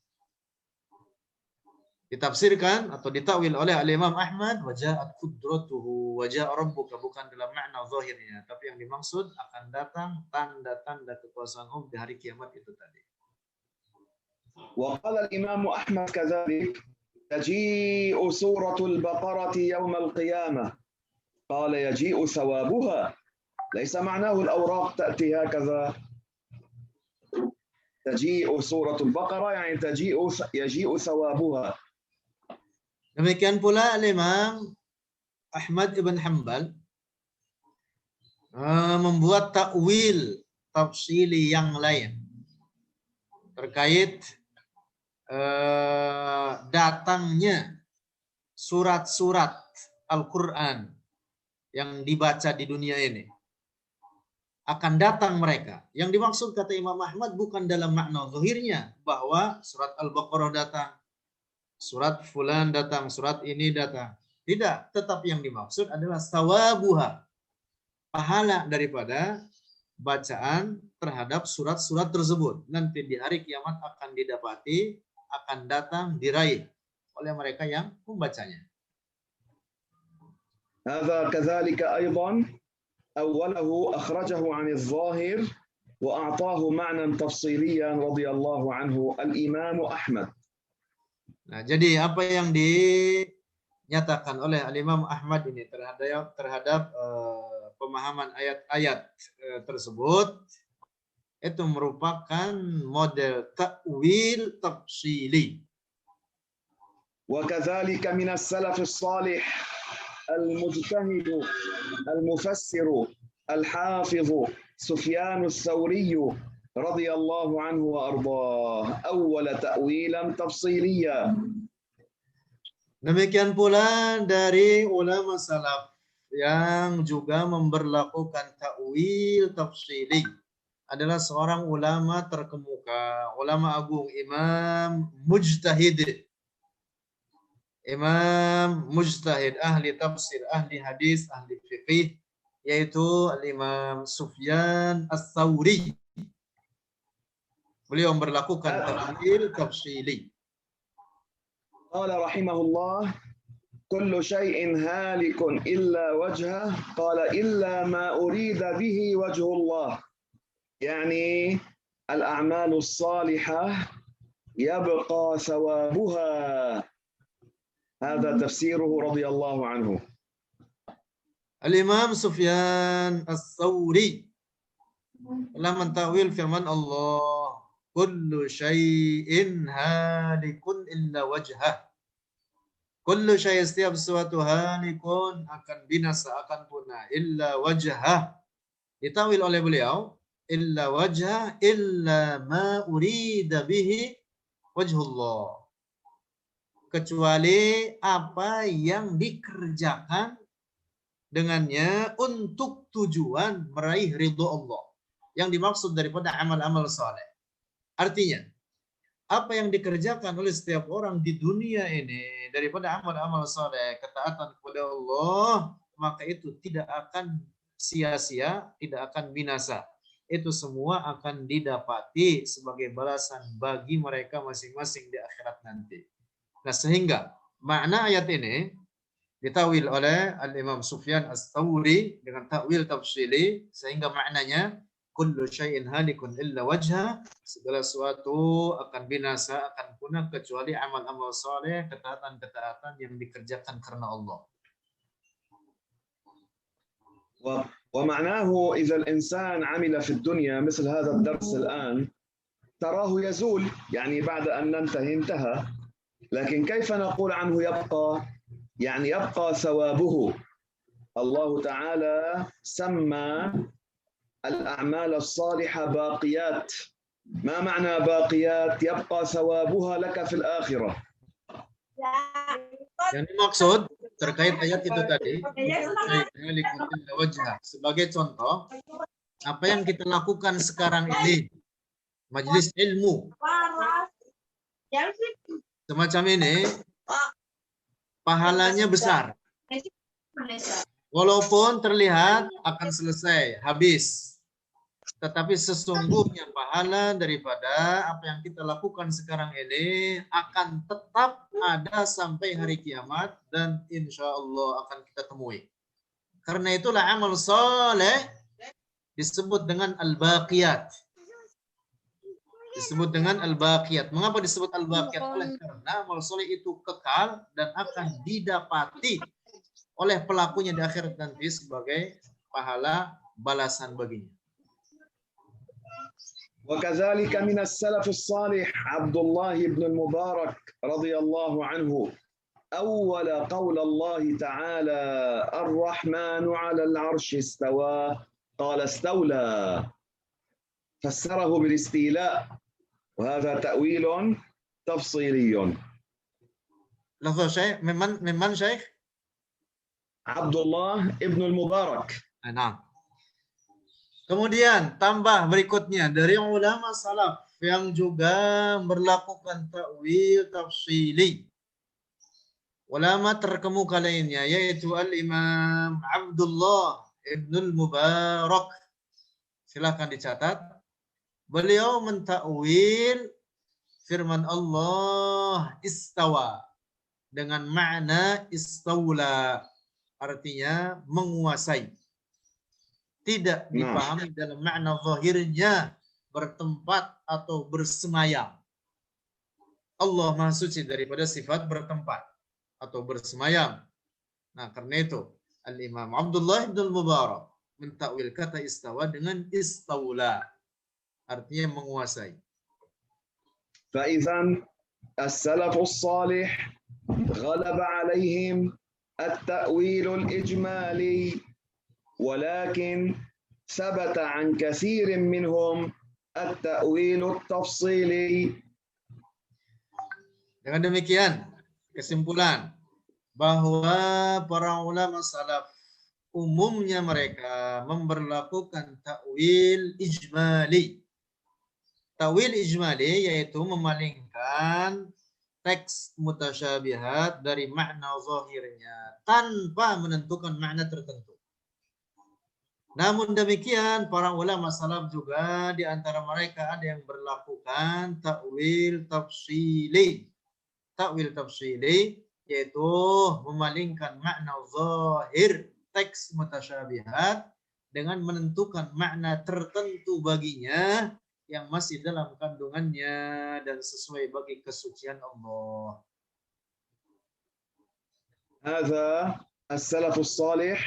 Ditafsirkan atau ditakwil oleh Al-Imam Ahmad waja'at qudratuhu waja'a rabbuka, bukan dalam makna zahirnya, tapi yang dimaksud akan datang tanda-tanda kekuasaan Allah di hari kiamat itu tadi. وقال الإمام أحمد كذلك تجيء سورة البقرة يوم القيامة قال يجيء ثوابها ليس معناه الأوراق تأتي هكذا. تجيء سورة البقرة يعني يجيء ثوابها. Demikian pula Imam Ahmad ibn Hanbal membuat takwil tafsili yang lain terkait datangnya surat-surat Al-Quran yang dibaca di dunia ini. Akan datang mereka. Yang dimaksud kata Imam Ahmad bukan dalam makna zahirnya bahwa surat Al-Baqarah datang, surat fulan datang, surat ini datang. Tidak, tetapi yang dimaksud adalah sawabuha, pahala daripada bacaan terhadap surat-surat tersebut. Nanti di hari kiamat akan didapati, akan datang, diraih oleh mereka yang membacanya. هذا كذلك أيضا أوله أخرجه عن الظاهر وأعطاه معنى تفصيليا رضي الله عنه الإمام أحمد. Nah, jadi apa yang dinyatakan oleh Al-Imam Ahmad ini terhadap pemahaman ayat-ayat tersebut itu merupakan model takwil tafsili. وكذلك من السلف الصالح المجتهد المفسر الحافظ سفيان الثوري رضي الله عنه وأرضاه أول تأويلا تفصيليا. Demikian pula dari ulama salaf yang juga memberlakukan ta'wil tafsili adalah seorang ulama terkemuka, ulama agung, imam mujtahid. Imam mujtahid, ahli tafsir, ahli hadis, ahli fiqih, yaitu Al-Imam Sufyan Ats-Tsauri. Beliau memberlakukan ta'wil tafsili. قال رحمه الله: كل شيء هالك إلا وجهه، قال إلا ما أريد به وجه الله، يعني الأعمال الصالحة يبقى ثوابها. هذا تفسيره رضي الله عنه. Al-Imam Sufyan Ats-Tsauri telah mentawil firman Allah, kullu syai'in halikun illa wajhah. Kullu syai', setiap sesuatu halikun, akan binasa, akan punah, illa wajhah. Ditawil oleh beliau, illa wajhah, illa ma urida bihi wajhullah. Kecuali apa yang dikerjakan dengannya untuk tujuan meraih ridho Allah. Yang dimaksud daripada amal-amal saleh. Artinya, apa yang dikerjakan oleh setiap orang di dunia ini daripada amal-amal saleh, ketaatan kepada Allah, maka itu tidak akan sia-sia, tidak akan binasa. Itu semua akan didapati sebagai balasan bagi mereka masing-masing di akhirat nanti. Nah, sehingga makna ayat ini ditawil oleh Al-Imam Sufyan Ats-Tsauri dengan takwil tafsili, sehingga maknanya kullu syai'in halikun illa wajha, segala sesuatu akan binasa, akan punah kecuali amal-amal saleh, ketaatan-ketaatan yang dikerjakan karena Allah. ومعناه إذا الإنسان عمل في الدنيا مثل هذا الدرس الآن تراه يزول، يعني بعد أن انتهى، لكن كيف نقول عنه يبقى؟ يعني يبقى ثوابه. الله تعالى سمى الأعمال الصالحة باقيات. ما معنى باقيات؟ يبقى ثوابها لك في الآخرة. Yang dimaksud terkait ayat itu tadi, sebagai contoh, apa yang kita lakukan sekarang ini, majelis ilmu, semacam ini, pahalanya besar. Walaupun terlihat akan selesai, habis. Tetapi sesungguhnya pahala daripada apa yang kita lakukan sekarang ini akan tetap ada sampai hari kiamat dan insya Allah akan kita temui. Karena itulah amal soleh disebut dengan al-baqiyat. Disebut dengan al-baqiyat. Mengapa disebut al-baqiyat? Oleh karena amal soleh itu kekal dan akan didapati oleh pelakunya di akhirat nanti sebagai pahala balasan baginya. وكذلك من السلف الصالح عبد الله بن المبارك رضي الله عنه أول قول الله تعالى الرحمن على العرش استوى قال استولى، فسره بالاستيلاء، وهذا تأويل تفصيلي. لفظ شيخ ممن شيخ؟ عبد الله ابن المبارك. Nah. Kemudian tambah berikutnya dari ulama salaf yang juga berlakukan ta'wil tafsili. Ulama terkemuka lainnya yaitu Al-Imam Abdullah Ibnul Mubarak. Silakan dicatat. Beliau mentakwil firman Allah istawa dengan makna istaula, artinya menguasai. Tidak dipahami dalam makna zahirnya bertempat atau bersemayam. Allah Maha Suci daripada sifat bertempat atau bersemayam. Nah, karena itu Al-Imam Abdullah Ibn Mubarak mentakwil kata istawa dengan istaula, artinya menguasai. فإذا السلف الصالح غلب عليهم التأويل الإجمالي، ولكن ثبت عن كثير منهم التأويل التفصيلي. Dengan demikian, kesimpulan bahwa para ulama salaf umumnya mereka memberlakukan takwil ijmali. Takwil ijmali yaitu memalingkan teks mutasyabihat dari makna zahirnya tanpa menentukan makna tertentu. Namun demikian, para ulama salaf juga di antara mereka ada yang berlakukan takwil tafsili. Takwil tafsili yaitu memalingkan makna zahir teks mutasyabihat dengan menentukan makna tertentu baginya yang masih dalam kandungannya dan sesuai bagi kesucian Allah. هذا السلف الصالح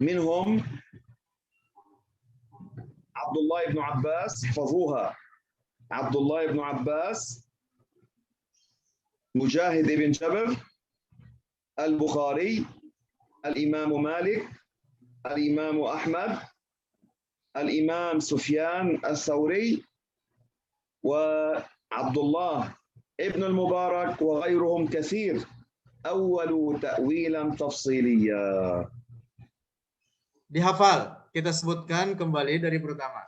منهم عبد الله بن عباس، احفظوها، عبد الله بن عباس، مجاهد بن جبر، البخاري، الإمام مالك، الإمام أحمد، الإمام سفيان الثوري، وعبد الله ابن المبارك وغيرهم كثير أولوا تأويلا تفصيليا. Dihafal, kita sebutkan kembali dari pertama.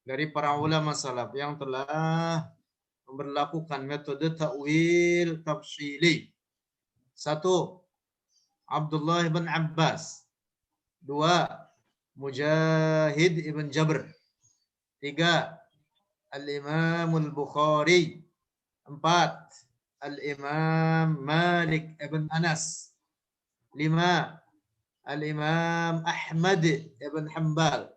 Dari para ulama salaf yang telah memberlakukan metode takwil tafsili. 1. Abdullah bin Abbas. 2. Mujahid ibn Jabr. 3. Al-Imam al-Bukhari. 4. Al-Imam Malik ibn Anas. 5. Al-Imam Ahmad ibn Hanbal.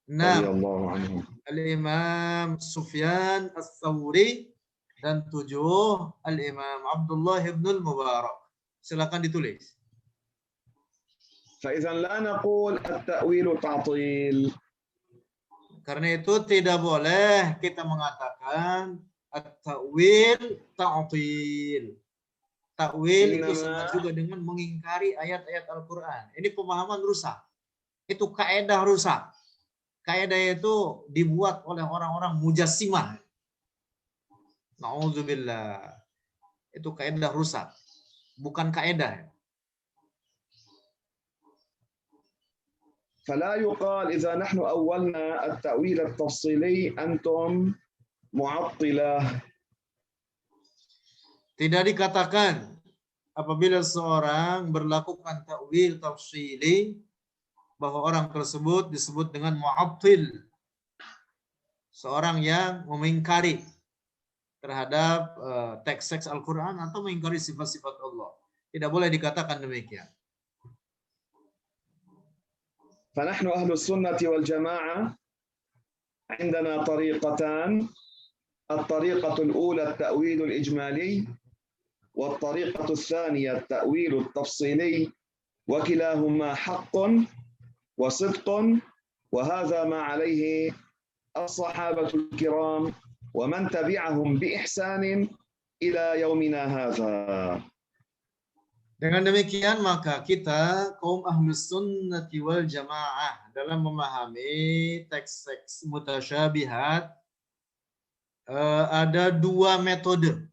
6. Al-Imam Sufyan al-Thawri. Dan 7. Al-Imam Abdullah ibn al-Mubarak. Silakan ditulis. فإذا لا نقول التأويل تعطيل. Karena itu tidak boleh kita mengatakan at-ta'wil ta'til. Takwil itu sama juga dengan mengingkari ayat-ayat Al-Quran. Ini pemahaman rusak. Itu kaedah rusak. Kaedah itu dibuat oleh orang-orang mujassimah. Na'udzubillah. Itu kaedah rusak. Bukan kaedah. فلا يقال إذا نحن أولنا التأويل التفصيلي أنتم معطلة. Tidak dikatakan apabila seorang berlakukan takwil tafsili bahwa orang tersebut disebut dengan mu'attil. Seorang yang mengingkari terhadap teks-teks Al-Quran atau mengingkari sifat-sifat Allah. Tidak boleh dikatakan demikian. فنحن أهل السنة والجماعة عندنا طريقتان. الطريقة الأولى التأويل الإجمالي، والطريقة الثانية التأويل التفصيلي، وكلاهما حق وصدق، وهذا ما عليه الصحابة الكرام ومن تبعهم بإحسان إلى يومنا هذا. Dengan demikian maka kita kaum ahlus sunnati wal jamaah dalam memahami teks-teks mutasyabihat ada dua metode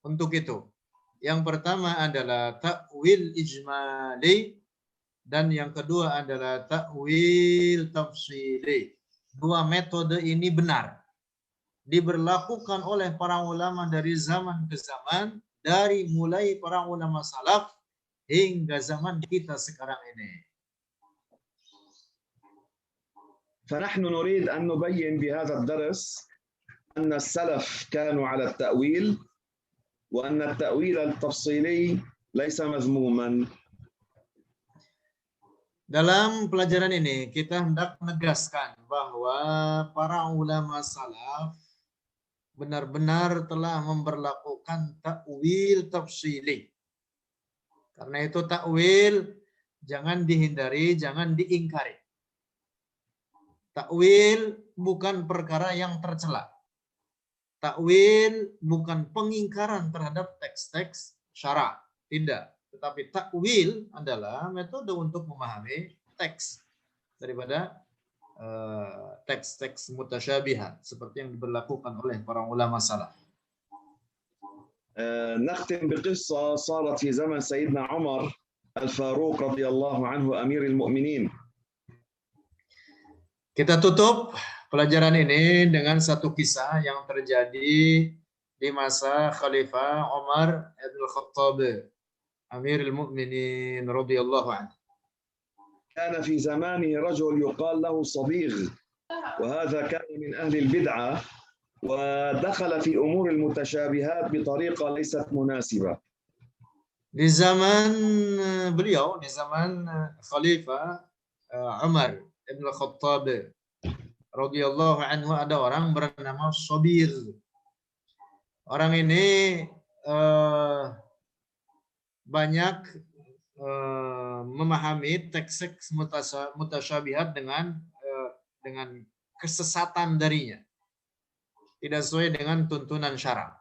untuk itu. Yang pertama adalah takwil ijmali dan yang kedua adalah takwil tafsili. Dua metode ini benar diberlakukan oleh para ulama dari zaman ke zaman, dari mulai para ulama salaf hingga zaman kita sekarang ini. فنحن نريد أن نبين بهذا الدرس أن السلف كانوا على التأويل وأن التأويل التفصيلي ليس مذموما. Dalam pelajaran ini kita hendak menegaskan bahwa para ulama salaf benar-benar telah memberlakukan takwil tafsili. Karena itu takwil jangan dihindari, jangan diingkari. Takwil bukan perkara yang tercela. Takwil bukan pengingkaran terhadap teks-teks syara, tidak. Tetapi takwil adalah metode untuk memahami teks daripada teks-teks mutasyabihat seperti yang diberlakukan oleh para ulama salaf. نختم بقصة صارت في زمن سيدنا عمر الفاروق رضي الله عنه أمير المؤمنين. Kita tutup pelajaran ini dengan satu kisah yang terjadi di masa Khalifah Umar bin Khattab Amirul Mukminin radhiyallahu anhu. كان في زمانه رجل يقال له صبيغ، وهذا كان من أهل البدعة ودخل في أمور المتشابهات بطريقة ليست مناسبة. Di zaman beliau, di zaman Khalifah Umar bin Khattab radhiyallahu anhu, ada orang bernama Sabir. Orang ini banyak memahami teks-teks mutasyabihat dengan kesesatan darinya, tidak sesuai dengan tuntunan syara.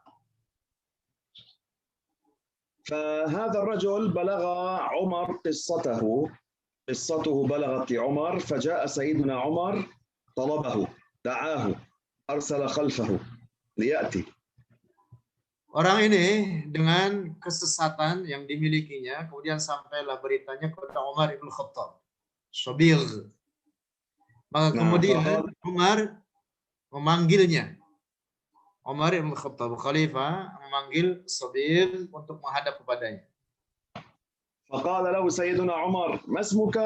فهذا الرجل بلغ عمر قصته بلغت عمر، فجاء سيدنا عمر طلبه دعاه أرسل خلفه ليأتي. Orang ini dengan kesesatan yang dimilikinya, kemudian sampailah beritanya kepada Umar ibn Khattab, Sabir. Maka kemudian Umar memanggilnya. Umar ibn Khattab, Khalifah, memanggil Sabir untuk menghadap kepadanya. فقال له سيدنا عمر ما اسمك؟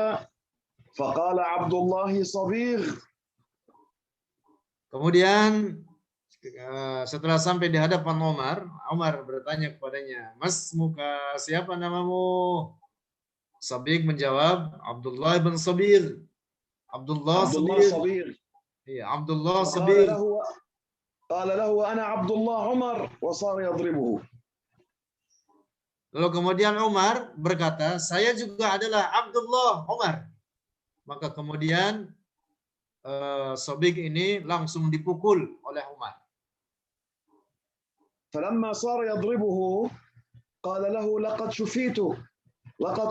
فقال عبد الله صبيغ. Kemudian setelah sampai di hadapan Umar bertanya kepadanya, Mas muka siapa namamu? Sabir menjawab, Abdullah bin Sabir. Abdullah Sabir. Iya, Abdullah Sabir. قال له أنا عبد الله عمر وصار يضربه. Lalu kemudian Umar berkata, saya juga adalah Abdullah Umar. Maka kemudian Sabir ini langsung dipukul oleh Umar. فلما صار يضربه قال له لقد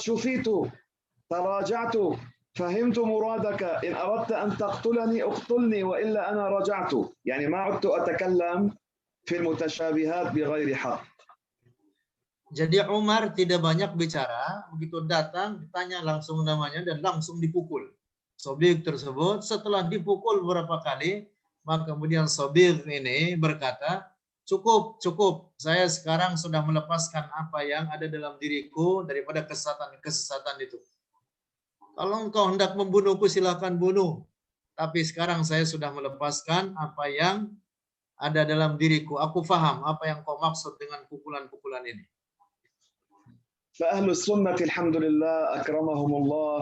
شفيت تراجعت فهمت مرادك إن أردت أن تقتلني اقتلني وإلا أنا رجعت. يعني ما عدت أتكلم في المتشابهات بغير حق. Jadi Umar tidak banyak bicara, begitu datang ditanya langsung namanya dan langsung dipukul. Sabir tersebut setelah dipukul beberapa kali, maka kemudian Sabir ini berkata, cukup, saya sekarang sudah melepaskan apa yang ada dalam diriku daripada kesesatan itu. Kalau engkau hendak membunuhku silakan bunuh, tapi sekarang saya sudah melepaskan apa yang ada dalam diriku. Aku faham apa yang kau maksud dengan pukulan-pukulan ini. فأهل السنة الحمد لله أكرمهم الله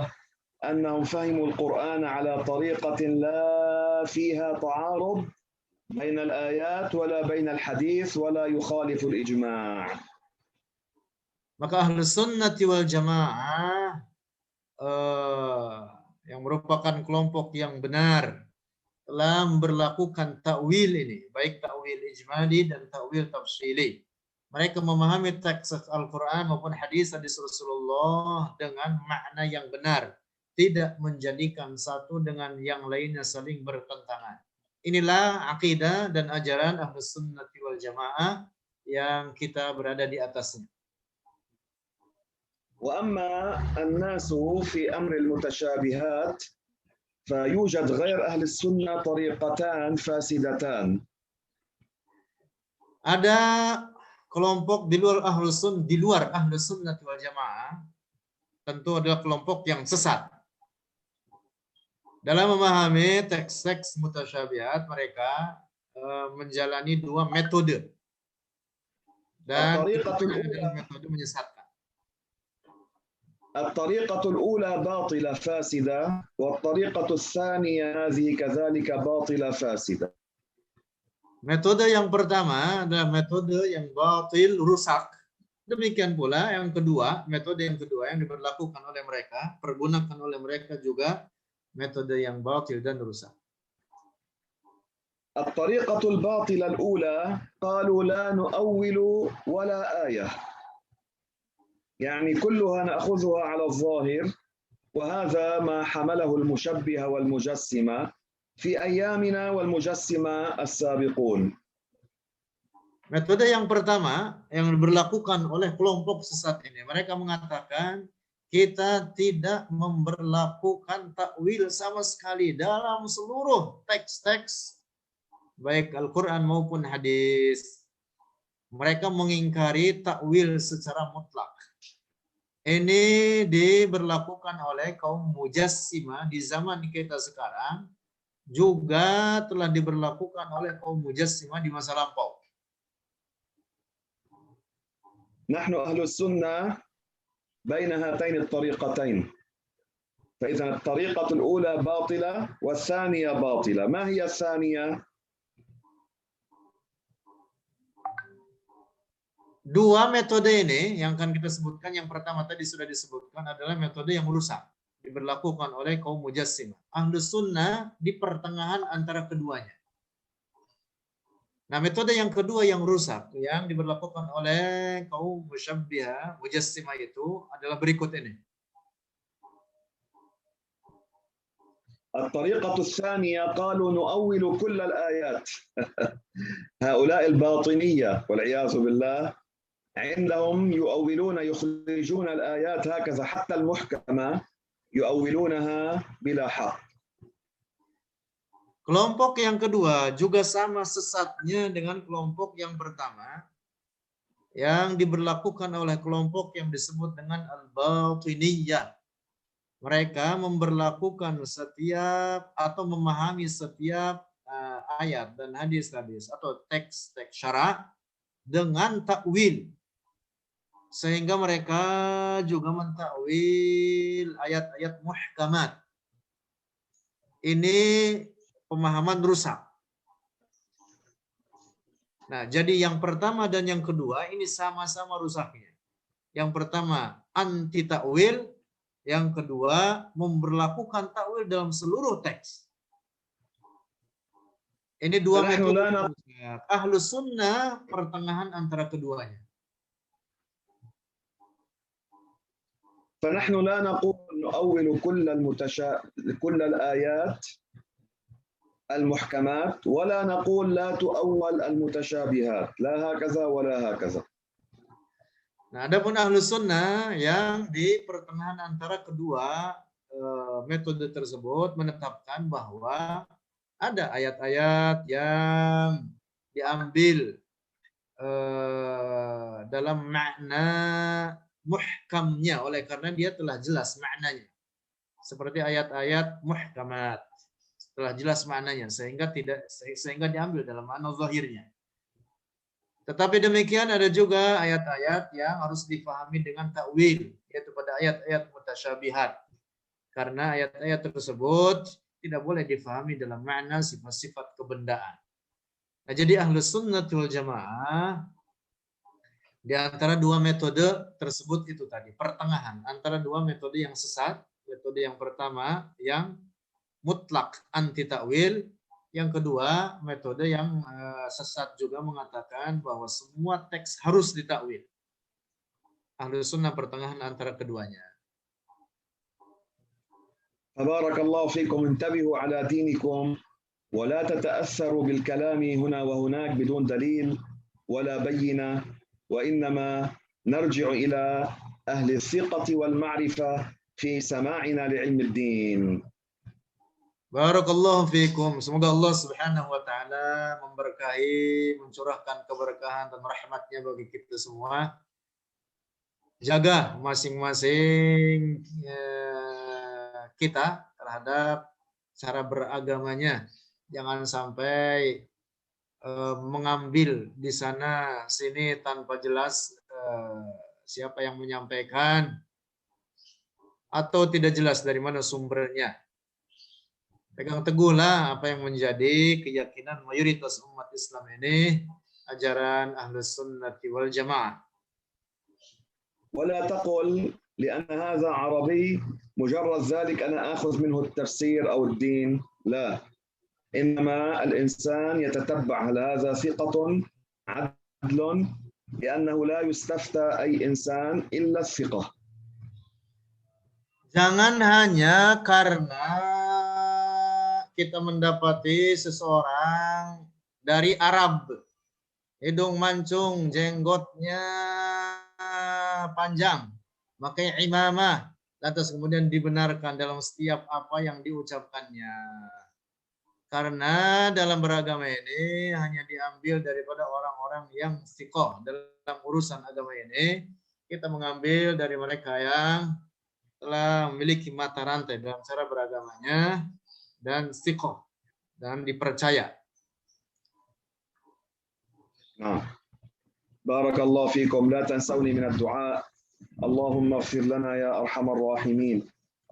أنهم فهموا القرآن على طريقة لا فيها تعارض بين الآيات ولا بين الحديث ولا يخالف الإجماع. Maka Ahlus Sunnati wal Jamaah yang merupakan kelompok yang benar telah memberlakukan takwil ini, baik takwil ijmali dan takwil tafsili. Mereka memahami teks Al-Quran maupun hadis Rasulullah dengan makna yang benar, tidak menjadikan satu dengan yang lainnya saling bertentangan. Inilah akidah dan ajaran Ahlus Sunnati wal Jamaah yang kita berada di atasnya. وأما الناس في أمر المتشابهات فيوجد غير أهل السنة طريقتان فاسدتان. Ada kelompok di luar Ahlus Sunnati wal Jamaah, tentu adalah kelompok yang sesat. Dalam memahami teks-teks mutasyabihat, mereka menjalani dua metode. Dan metode menyesatkan. الطريقة الأولى باطلة فاسدة والطريقة الثانية هذه كذلك باطلة فاسدة. Metode yang pertama adalah metode yang batil, rusak. Demikian pula metode yang kedua yang diberlakukan oleh mereka, pergunakan oleh mereka juga metode yang batil dan rusak. الطريقة الباطلة الأولى قالوا لا نؤول ولا آية. يعني كلها نأخذها على الظاهر وهذا ما حمله المشبهة والمجسمة في أيامنا والمجسمة السابقون. Metode yang pertama yang diberlakukan oleh kelompok sesat ini, mereka mengatakan kita tidak memberlakukan takwil sama sekali dalam seluruh teks-teks baik Al-Quran maupun hadis. Mereka mengingkari takwil secara mutlak. Ini diberlakukan oleh kaum mujassimah di zaman kita sekarang, juga telah diberlakukan oleh kaum mujassimah di masa lampau. نحن أهل السنة بين هاتين الطريقتين. فإذا الطريقة الأولى باطلة والثانية باطلة. ما هي الثانية؟ Dua metode ini yang akan kita sebutkan, yang pertama tadi sudah disebutkan adalah metode yang rusak, diberlakukan oleh kaum mujassimah. Ahlus sunnah di pertengahan antara keduanya. Nah, metode yang kedua yang rusak, yang diberlakukan oleh kaum musyabbihah, mujassimah itu adalah berikut ini. الطريقة الثانية قالوا نؤول كل الآيات. هؤلاء الباطنية والعياذ بالله عندهم يؤولون يخرجون الآيات هكذا حتى المحكمة يؤولونها بلا حق. Kelompok yang kedua juga sama sesatnya dengan kelompok yang pertama yang diberlakukan oleh kelompok yang disebut dengan al-batiniyah. Mereka memberlakukan setiap atau memahami setiap ayat dan hadis-hadis atau teks-teks syara dengan takwil. Sehingga mereka juga mentakwil ayat-ayat muhkamat. Ini pemahaman rusak. Nah, jadi yang pertama dan yang kedua ini sama-sama rusaknya. Yang pertama anti takwil, yang kedua memberlakukan takwil dalam seluruh teks. Ini dua metode. Ahlus sunnah pertengahan antara keduanya. فنحن لا نقول نؤول كل الآيات المحكمات ولا نقول لا تؤول المتشابهات لا هكذا ولا هكذا. Nah, adapun ahlus sunnah yang di pertengahan antara kedua metode tersebut menetapkan bahwa ada ayat-ayat yang diambil dalam makna muhkamnya oleh karena dia telah jelas maknanya. Seperti ayat-ayat muhkamat. Telah jelas maknanya sehingga diambil dalam makna zahirnya. Tetapi demikian ada juga ayat-ayat yang harus difahami dengan takwil, yaitu pada ayat-ayat mutasyabihat. Karena ayat-ayat tersebut tidak boleh difahami dalam makna sifat-sifat kebendaan. Nah, jadi ahlus sunnah wal jamaah di antara dua metode tersebut itu tadi, pertengahan antara dua metode yang sesat. Metode yang pertama yang mutlak anti takwil, yang kedua metode yang sesat juga mengatakan bahwa semua teks harus ditakwil. Ahlus sunnah pertengahan antara keduanya. Barakallahu fikum, intabihu ala dinikum wa la tata'assaru bil kalami huna wa hunak bidun dalil wala bayyinah. وإنما نرجع إلى أهل الثقة والمعرفة في سماعنا لعلم الدين. Barakallahu fikum. Semoga Allah Subhanahu wa taala memberkahi, mencurahkan keberkahan dan rahmatnya bagi kita semua. Jaga masing-masing kita terhadap cara beragamanya. Jangan sampai mengambil di sana sini tanpa jelas siapa yang menyampaikan atau tidak jelas dari mana sumbernya. Pegang teguhlah apa yang menjadi keyakinan mayoritas umat Islam ini, ajaran Ahlus Sunnati wal Jamaah. ولا تقل لأن هذا عربي مجرد ذلك أنا آخذ منه التفسير أو الدين. لا، إنما الإنسان يتتبع هل هذا ثقة عدل، لأنه لا يستفتى أي إنسان إلا الثقة. Jangan hanya karena kita mendapati seseorang dari Arab, hidung mancung, jenggotnya panjang, pakai imamah, lantas kemudian dibenarkan dalam setiap apa yang diucapkannya. Karena dalam beragama ini hanya diambil daripada orang-orang yang istiqomah dalam urusan agama ini. Kita mengambil dari mereka yang telah memiliki mata rantai dalam cara beragamanya dan istiqomah dan dipercaya. نعم. بارك الله فيكم. لا تنسوني من الدعاء. اللهم اغفر لنا يا أرحم الراحمين.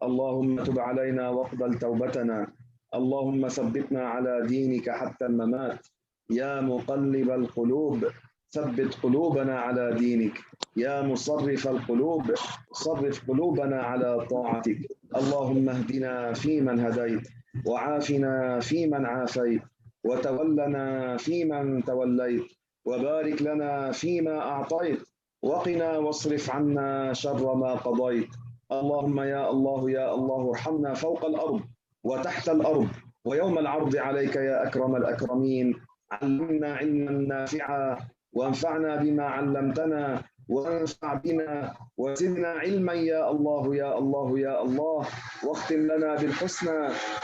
اللهم تب علينا واقبل توبتنا. اللهم ثبتنا على دينك حتى الممات. يا مقلب القلوب ثبت قلوبنا على دينك. يا مصرف القلوب صرف قلوبنا على طاعتك. اللهم اهدنا فيمن هديت وعافنا فيمن عافيت وتولنا فيمن توليت وبارك لنا فيما أعطيت وقنا واصرف عنا شر ما قضيت. اللهم يا الله يا الله ارحمنا فوق الأرض وتحت الأرض ويوم العرض عليك يا أكرم الأكرمين. علمنا علما نافعا وانفعنا بما علمتنا وانفع بنا وزدنا علما يا الله يا الله يا الله. واختم لنا بالحسنى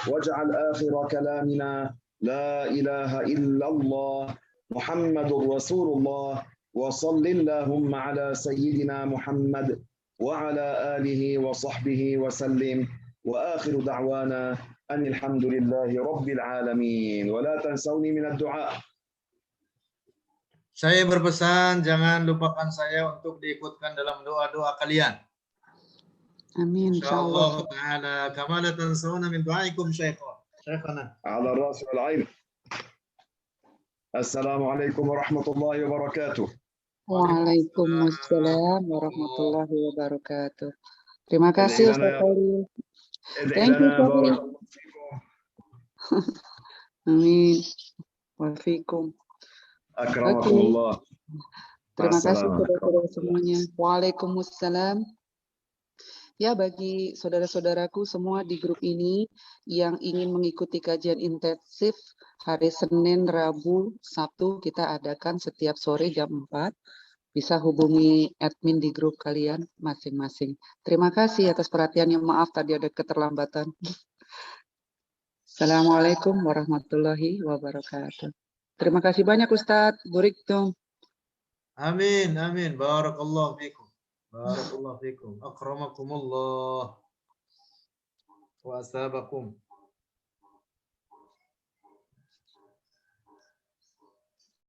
واجعل آخر كلامنا لا إله إلا الله محمد رسول الله. وصل اللهم على سيدنا محمد وعلى آله وصحبه وسلم. وآخر دعوانا أن الحمد لله رب العالمين. ولا تنسوني من الدعاء. Saya berpesan jangan lupakan saya untuk diikutkan dalam doa-doa kalian. Amin. Insyaallah taala kama la tansawna min du'aikum syekhana. على الرأس والعين. السلام عليكم ورحمة الله وبركاته. Waalaikumsalam warahmatullahi wabarakatuh. Terima kasih Ustaz Khalil. Thank you, بارك الله فيكم. Amin. Wafikum. أكرمكم Oke. الله. Terima kasih Assalamualaikum. saudara-saudara semuanya. Waalaikumsalam. Ya, bagi saudara-saudaraku semua di grup ini yang ingin mengikuti kajian intensif hari Senin, Rabu, Sabtu kita adakan setiap sore jam 4. Bisa hubungi admin di grup kalian masing-masing. Terima kasih atas perhatiannya. Maaf tadi ada keterlambatan. Assalamualaikum warahmatullahi wabarakatuh. Terima kasih banyak Ustadz. Buriktum. Amin, amin. Barakallahu fikum. Barakallahu fikum. Akramakumullah. Wa asabakum.